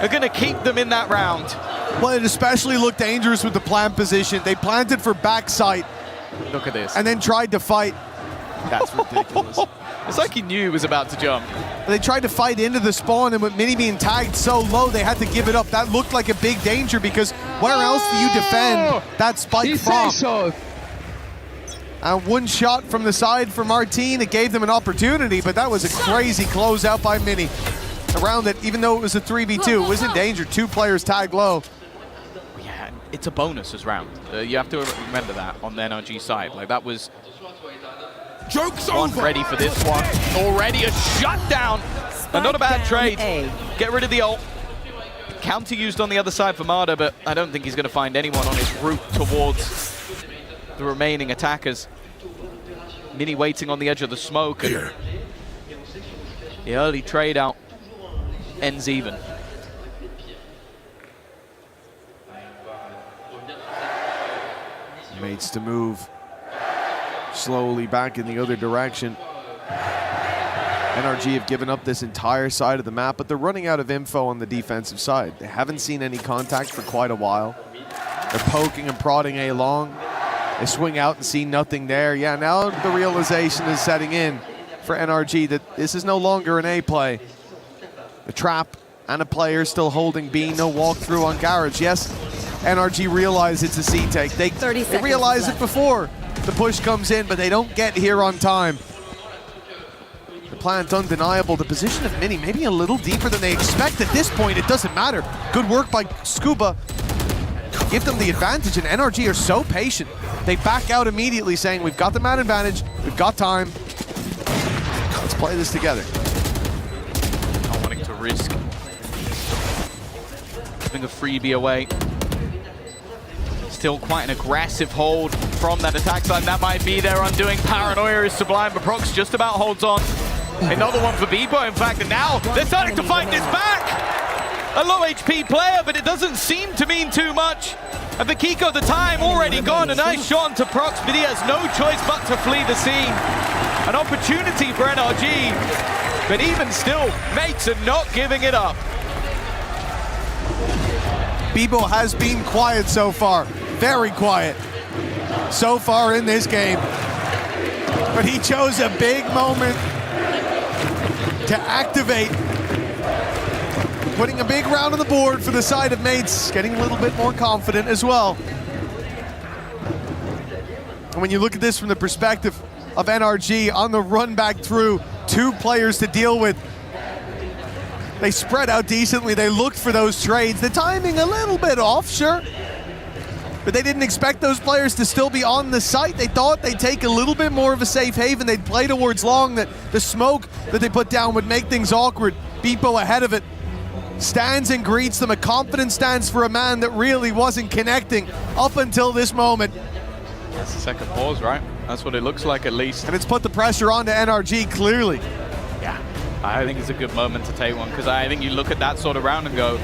are going to keep them in that round. Well, it especially looked dangerous with the plant position. They planted for backside. Look at this. And then tried to fight. That's ridiculous. It's like he knew he was about to jump. They tried to fight into the spawn, and with Mini being tagged so low, they had to give it up. That looked like a big danger, because where else do you defend that spike from? So. And 1 shot from the side for Martin. It gave them an opportunity, but that was a crazy closeout by Mini. Around that, even though it was a 3v2, it was in danger. 2 players tagged low. Yeah, it's a bonus as round. You have to remember that on the NRG side. Like, that was Joke's one over. ready for this one. Already a shutdown. And not a bad trade. Get rid of the ult. Counter used on the other side for Marder, but I don't think he's going to find anyone on his route towards the remaining attackers. Mini waiting on the edge of the smoke. And the early trade out ends even. Mates to move slowly back in the other direction. NRG have given up this entire side of the map, but they're running out of info on the defensive side. They haven't seen any contact for quite a while. They're poking and prodding A long. They swing out and see nothing there. Yeah, now the realization is setting in for NRG that this is no longer an A play. The trap and a player still holding B, no walkthrough on Garage. Yes, NRG realize it's a C take. They realize it before the push comes in, but they don't get here on time. The plant undeniable. The position of Mini maybe a little deeper than they expect at this point. It doesn't matter. Good work by Scuba. Give them the advantage, and NRG are so patient. They back out immediately saying, we've got the man advantage, we've got time. Let's play this together. Not wanting to risk giving a freebie away. Still quite an aggressive hold from that attack side. That might be their undoing. Paranoia is sublime, but Prox just about holds on. Another one for Bebo, in fact, and now they're starting to fight this back. A low HP player, but it doesn't seem to mean too much. And the Kiko, the time already gone. A nice shot onto Prox, but he has no choice but to flee the scene. An opportunity for NRG, but even still, mates are not giving it up. Bebo has been quiet so far, very quiet so far in this game. But he chose a big moment to activate, putting a big round on the board for the side of mates, getting a little bit more confident as well. And when you look at this from the perspective of NRG on the run back through, 2 players to deal with. They spread out decently, they looked for those trades. The timing a little bit off, sure. But they didn't expect those players to still be on the site. They thought they'd take a little bit more of a safe haven. They'd play towards long, that the smoke that they put down would make things awkward. Bebo ahead of it. Stands and greets them, a confident stance for a man that really wasn't connecting up until this moment. That's the second pause, right? That's what it looks like at least. And it's put the pressure on to NRG clearly. Yeah, I think it's a good moment to take one, because I think you look at that sort of round and go,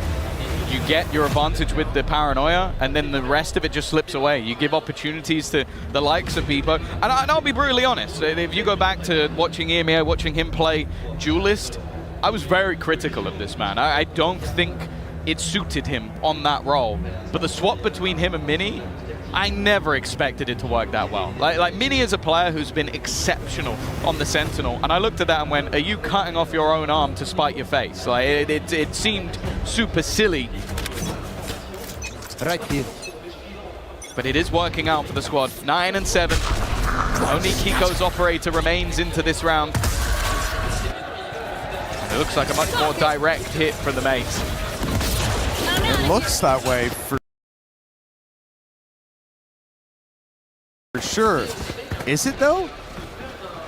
you get your advantage with the paranoia, and then the rest of it just slips away. You give opportunities to the likes of Bebo. And I'll be brutally honest, if you go back to watching EMEA, watching him play Duelist, I was very critical of this man. I don't think it suited him on that role. But the swap between him and Mini, I never expected it to work that well. Like Mini is a player who's been exceptional on the Sentinel, and I looked at that and went, are you cutting off your own arm to spite your face? Like it seemed super silly. Right here. But it is working out for the squad. 9 and 7. Only Kiko's operator remains into this round. It looks like a much more direct hit from the mates. It looks that way for sure. Is it though?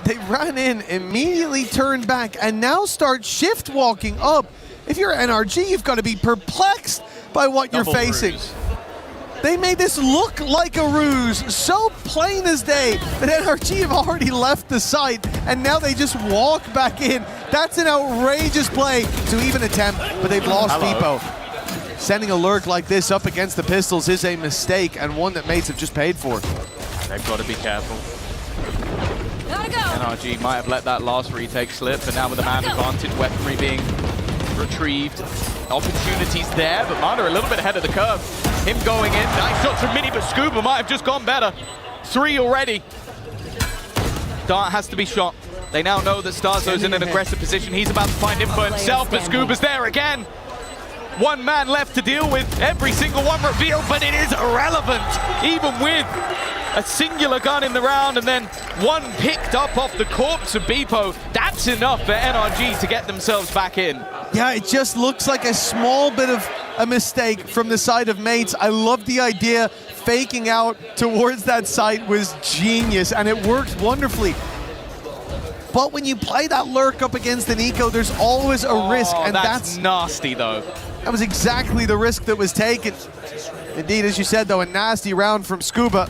They ran in, immediately turned back, and now start shift walking up. If you're NRG, you've got to be perplexed by what you're facing. Ruse. They made this look like a ruse, so plain as day, that NRG have already left the site, and now they just walk back in. That's an outrageous play to even attempt, but they've lost Bebo. Sending a lurk like this up against the pistols is a mistake, and one that mates have just paid for. They've got to be careful. NRG might have let that last retake slip, but now with the man advantage, weaponry being retrieved. Opportunities there, but Mana a little bit ahead of the curve. Him going in, nice shots from Mini, but Scuba might have just gone better. 3 already. Dart has to be shot. They now know that Starzo's in an aggressive position. He's about to find him for himself, but Scuba's there again. 1 man left to deal with, every single one revealed, but it is irrelevant, even with a singular gun in the round and then 1 picked up off the corpse of Bebo. That's enough for NRG to get themselves back in. Yeah, it just looks like a small bit of a mistake from the side of mates. I love the idea. Faking out towards that site was genius, and it worked wonderfully. But when you play that lurk up against an eco, there's always a risk, and that's nasty though. That was exactly the risk that was taken. Indeed, as you said though, a nasty round from Scuba.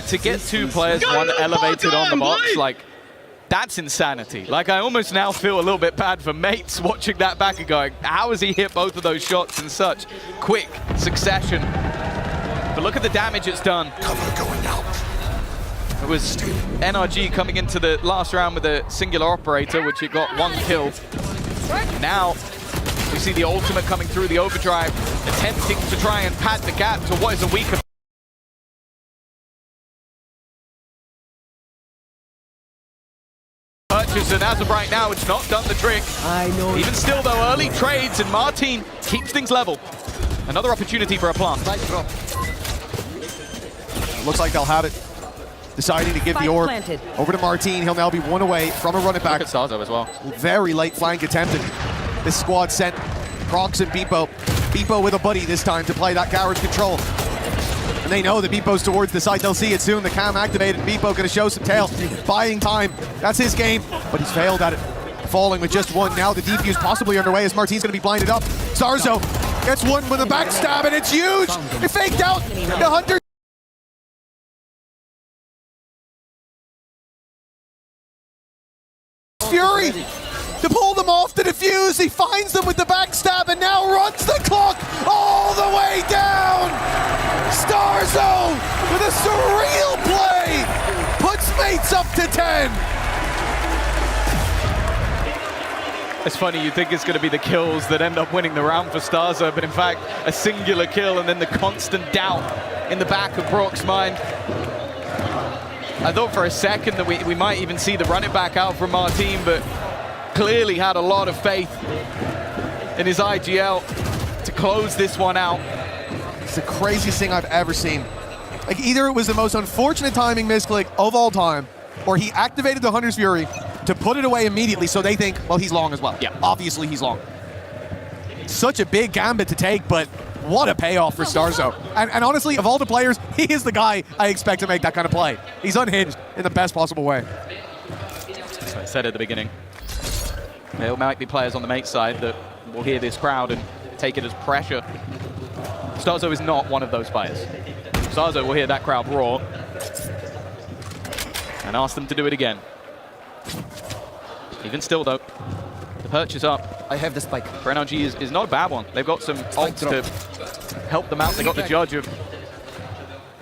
To get 2 players, 1 elevated on the box, like, that's insanity. Like, I almost now feel a little bit bad for mates watching that back and going, how has he hit both of those shots in such quick succession? But look at the damage it's done. Cover going out. It was NRG coming into the last round with a singular operator, which it got 1 kill. Now, we see the ultimate coming through the overdrive, attempting to try and pad the gap to what is a weaker purchase, and as of right now, it's not done the trick. I know. Even still, though, early trades, and Martin keeps things level. Another opportunity for a plant. Looks like they'll have it. deciding to give the orb over to Martin. He'll now be one away from a run it back. Look at Starzo as well. Very late flank attempted. This squad sent Prox and Beepo. Beepo with a buddy this time to play that garage control. And they know that Beepo's towards the side. They'll see it soon. The cam activated. Beepo gonna show some tail. Buying time. That's his game, but he's failed at it. Falling with just one. Now the defuse possibly underway as Martin's gonna be blinded up. Starzo gets one with a backstab, and it's huge. It faked out. The Hunter. Fury to pull them off the defuse. He finds them with the backstab and now runs the clock all the way down. Starzo with a surreal play puts mates up to 10. It's funny, you think it's going to be the kills that end up winning the round for Starzo, but in fact, a singular kill and then the constant doubt in the back of Brock's mind. I thought for a second that we might even see the running back out from Martin, but clearly had a lot of faith in his IGL to close this one out. It's the craziest thing I've ever seen. Like, either it was the most unfortunate timing misclick of all time, or he activated the Hunter's Fury to put it away immediately, so they think, well, he's long as well. Yeah, obviously he's long. Such a big gambit to take, but what a payoff for Starzo. And honestly, of all the players, he is the guy I expect to make that kind of play. He's unhinged in the best possible way. As I said at the beginning, there might be players on the mate side that will hear this crowd and take it as pressure. Starzo is not one of those players. Starzo will hear that crowd roar and ask them to do it again. Even still, though, the purchase up. I have the spike. For NRG is not a bad one. They've got some ults to help them out. They got the judge of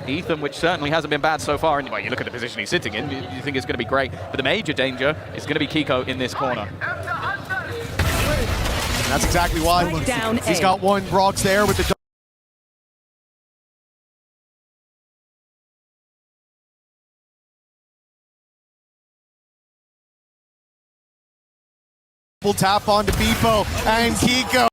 Ethan, which certainly hasn't been bad so far. And well, you look at the position he's sitting in, you think it's going to be great. But the major danger is going to be Kiko in this corner. And that's exactly why. He's got one. Brock's there with the tap onto Beepo and Kiko.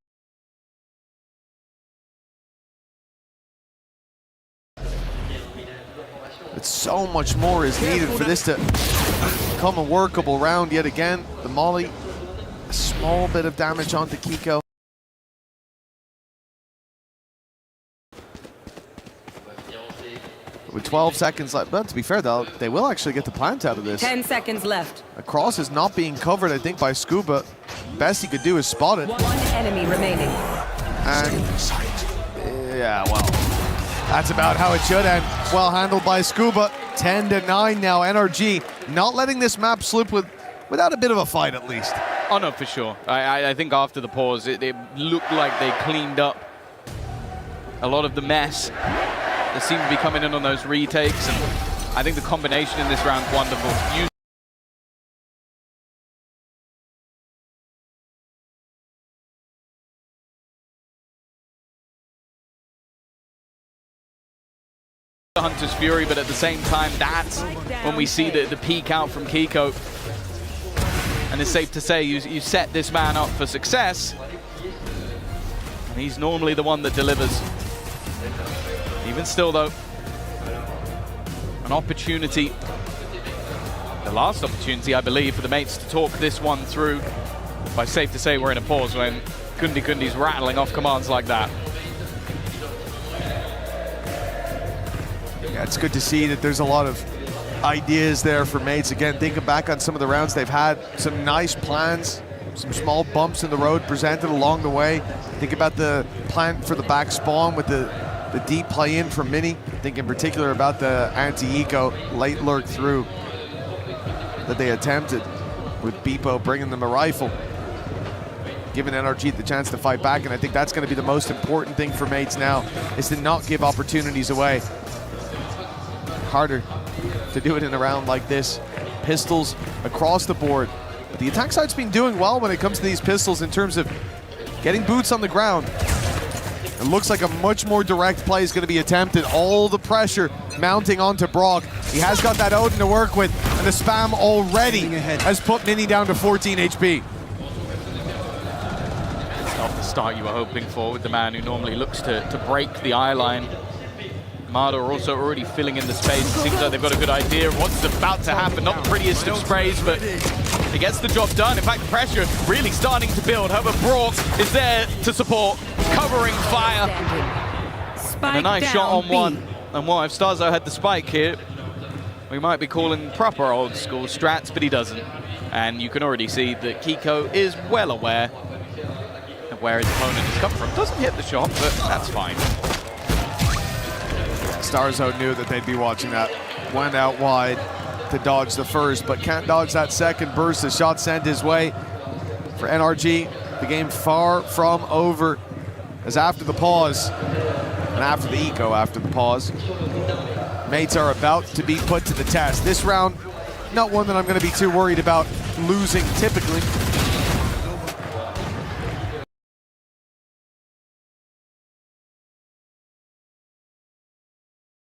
But so much more is needed for this to become a workable round yet again. The molly, a small bit of damage onto Kiko. With 12 seconds left, but to be fair though, they will actually get the plant out of this. 10 seconds left. The cross is not being covered, I think, by Scuba. Best he could do is spot it. One enemy remaining. And yeah, well, that's about how it should end. Well handled by Scuba. 10-9 now. NRG not letting this map slip without a bit of a fight at least. Oh no, for sure. I think after the pause, it looked like they cleaned up a lot of the mess that seemed to be coming in on those retakes, and I think the combination in this round is wonderful. The Hunter's Fury, but at the same time, that's when we see the peak out from Kiko. And it's safe to say you set this man up for success, and he's normally the one that delivers. Even still, though, an opportunity, the last opportunity, I believe, for the mates to talk this one through. But safe to say we're in a pause when Kundi's rattling off commands like that. Yeah, it's good to see that there's a lot of ideas there for mates. Again, thinking back on some of the rounds they've had, some nice plans, some small bumps in the road presented along the way. Think about the plan for the back spawn with the deep play in from Mini. Think in particular about the anti-eco late lurk through that they attempted with Beepo bringing them a rifle, giving NRG the chance to fight back. And I think that's going to be the most important thing for mates now, is to not give opportunities away. Harder to do it in a round like this. Pistols across the board. But the attack side's been doing well when it comes to these pistols in terms of getting boots on the ground. It looks like a much more direct play is going to be attempted. All the pressure mounting onto Brock. He has got that Odin to work with, and the spam already has put Mini down to 14 HP. It's not the start you were hoping for with the man who normally looks to break the eye line. Marder are also already filling in the space. It seems like they've got a good idea of what's about to happen. Not the prettiest of sprays, but he gets the job done. In fact, the pressure really starting to build. Herbert Brock is there to support, covering fire. And a nice shot on one. And what if Starzo had the spike here? We might be calling proper old school strats, but he doesn't. And you can already see that Kiko is well aware of where his opponent is coming from. Doesn't hit the shot, but that's fine. Starzo knew that they'd be watching that. Went out wide to dodge the first, but can't dodge that second burst. The shot sent his way for NRG. The game far from over, as after the pause, and after the eco after the pause, mates are about to be put to the test. This round, not one that I'm going to be too worried about losing typically.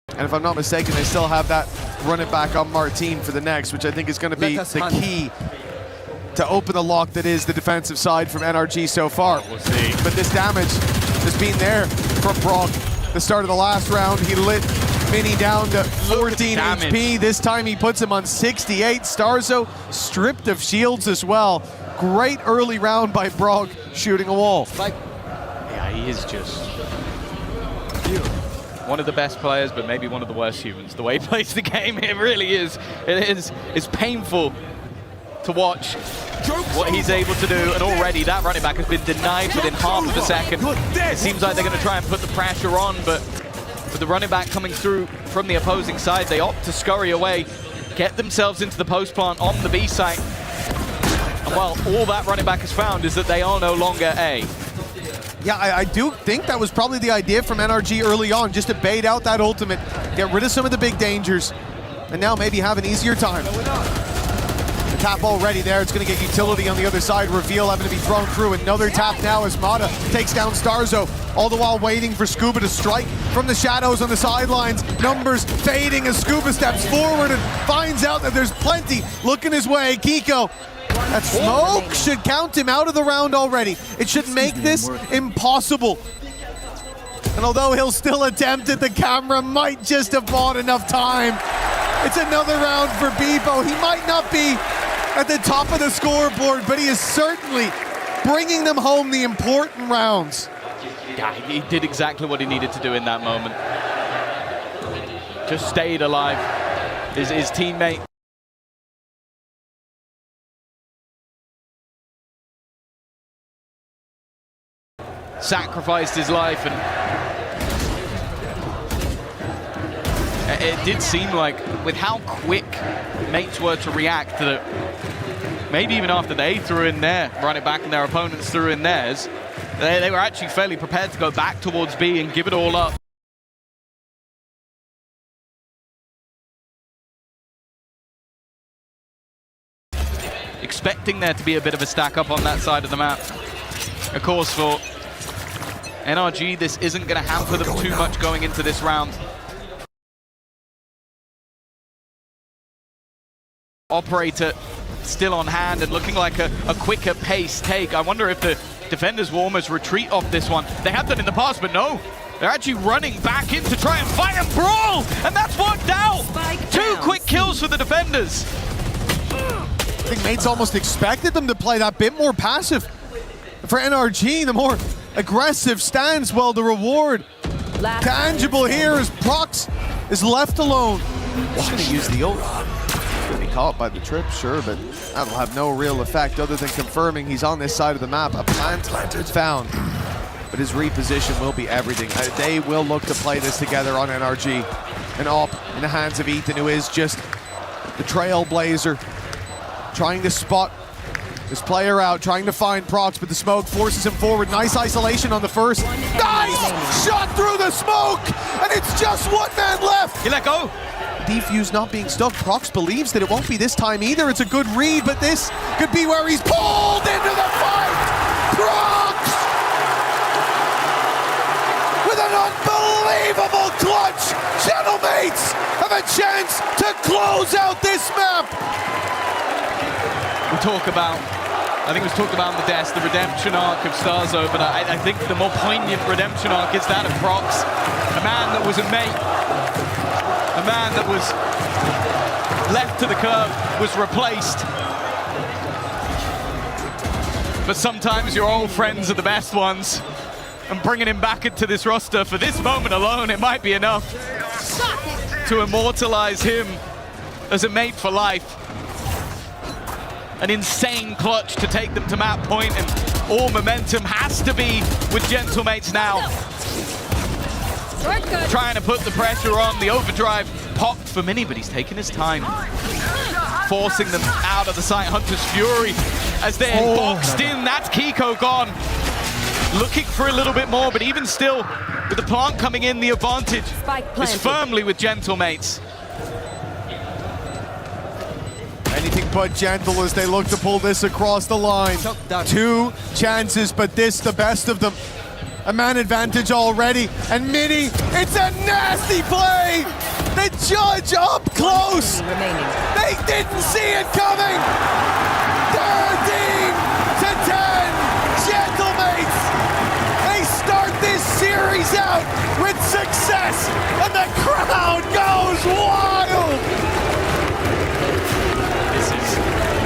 And if I'm not mistaken, they still have that run it back on Martine for the next, which I think is going to be the key to open the lock that is the defensive side from NRG so far. We'll see. But this damage has been there from Brock. The start of the last round, he lit Mini down to 14 HP. This time he puts him on 68. Starzo stripped of shields as well. Great early round by Brock, shooting a wall. Yeah, he is just one of the best players, but maybe one of the worst humans. The way he plays the game, it really is. It's painful to watch what he's able to do, and already that running back has been denied within half of a second. It seems like they're going to try and put the pressure on, but with the running back coming through from the opposing side, they opt to scurry away, get themselves into the post plant on the B site. And well, all that running back has found is that they are no longer A. Yeah, I do think that was probably the idea from NRG early on, just to bait out that ultimate, get rid of some of the big dangers, and now maybe have an easier time. The tap already there, it's going to get utility on the other side. Reveal having to be thrown through. Another tap now as Mata takes down Starzo, all the while waiting for Scuba to strike from the shadows on the sidelines. Numbers fading as Scuba steps forward and finds out that there's plenty looking his way. Kiko, that smoke should count him out of the round already. It should make this impossible. And although he'll still attempt it, the camera might just have bought enough time. It's another round for Bebo. He might not be at the top of the scoreboard, but he is certainly bringing them home the important rounds. Yeah, he did exactly what he needed to do in that moment. Just stayed alive. His teammate sacrificed his life, and it did seem like with how quick mates were to react, that maybe even after they threw in their run it back and their opponents threw in theirs, they were actually fairly prepared to go back towards B and give it all up. Expecting there to be a bit of a stack up on that side of the map. Of course, for NRG, this isn't going to hamper them too much going into this round. Operator still on hand and looking like a quicker pace take. I wonder if the defenders will almost retreat off this one. They have done in the past, but no. They're actually running back in to try and fight and brawl, and that's worked out. Two quick kills for the defenders. I think mates almost expected them to play that bit more passive. For NRG, the more aggressive stance, well, the reward tangible here as Prox is left alone. He's going to use the ult. Going to be caught by the trip, sure, but that'll have no real effect other than confirming he's on this side of the map. A plant found, but his reposition will be everything. They will look to play this together on NRG. An op in the hands of Ethan, who is just the trailblazer, trying to spot this player out, trying to find Prox, but the smoke forces him forward. Nice isolation on the first. Nice shot through the smoke, and it's just one man left. He let go. Defuse not being stuck. Prox believes that it won't be this time either. It's a good read, but this could be where he's pulled into the fight. Prox with an unbelievable clutch. Gentle Mates have a chance to close out this map. We talk about I think it was talked about on the desk, the redemption arc of Starzo, but I think the more poignant redemption arc is that of Prox. A man that was a mate, a man that was left to the curb, was replaced. But sometimes your old friends are the best ones, and bringing him back into this roster for this moment alone, it might be enough to immortalize him as a mate for life. An insane clutch to take them to map point, and all momentum has to be with Gentle Mates now. Trying to put the pressure on, the overdrive popped for Mini, but he's taking his time. Forcing them out of the sight. Hunter's Fury as they're boxed in. That's Kiko gone. Looking for a little bit more, but even still, with the plant coming in, the advantage is firmly with Gentle Mates. Anything but gentle as they look to pull this across the line. 2 chances, but this the best of them. A man advantage already, and Mini, it's a nasty play! The judge up close! They didn't see it coming! 13-10, Gentle Mates! They start this series out with success, and the crowd goes wild! This is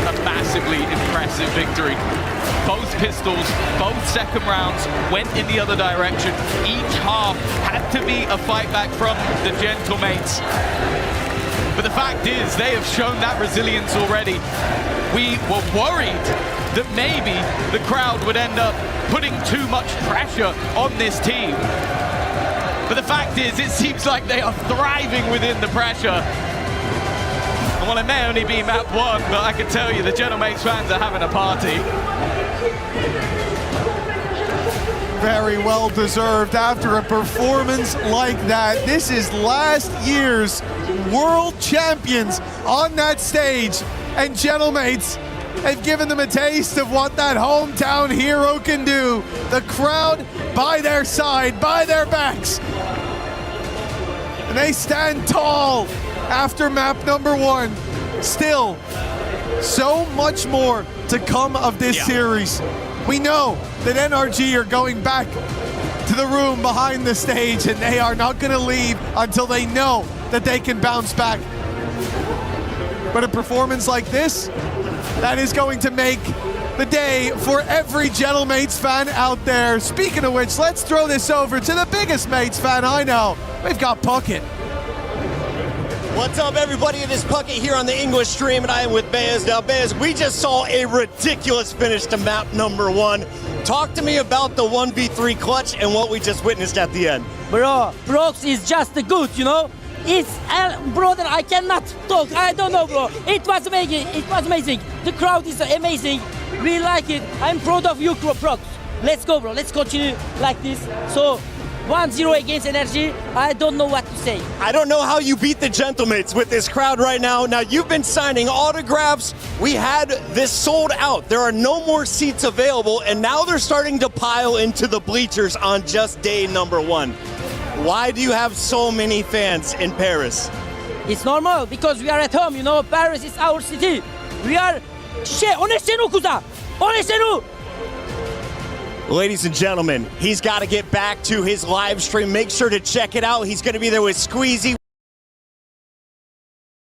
a massively impressive victory. Both pistols, both second rounds went in the other direction. Each half had to be a fight back from the Gentle Mates. But the fact is, they have shown that resilience already. We were worried that maybe the crowd would end up putting too much pressure on this team. But the fact is, it seems like they are thriving within the pressure. And while it may only be map 1, but I can tell you the Gentle Mates fans are having a party. Very well deserved after a performance like that. This is last year's world champions on that stage, and Gentle Mates have given them a taste of what that hometown hero can do. The crowd by their side, by their backs. And they stand tall after map number 1. Still, so much more to come of this series. We know that NRG are going back to the room behind the stage, and they are not going to leave until they know that they can bounce back. But a performance like this, that is going to make the day for every Gentle Mates fan out there. Speaking of which, let's throw this over to the biggest Mates fan I know. We've got Puckett. What's up, everybody? It is Puckett here on the English stream, and I am with Bez. Now, Bez, we just saw a ridiculous finish to map number 1. Talk to me about the 1v3 clutch and what we just witnessed at the end. Bro, Prox is just good, you know? It's, brother, I cannot talk. I don't know, bro. It was amazing. It was amazing. The crowd is amazing. We like it. I'm proud of you, Prox. Let's go, bro. Let's continue like this. So, 1-0 against NRG. I don't know what to say. I don't know how you beat the Gentle Mates with this crowd right now. Now, you've been signing autographs. We had this sold out. There are no more seats available, and now they're starting to pile into the bleachers on just day number 1. Why do you have so many fans in Paris? It's normal because we are at home, you know. Paris is our city. We are... Ladies and gentlemen, he's got to get back to his live stream. Make sure to check it out. He's going to be there with Squeezy.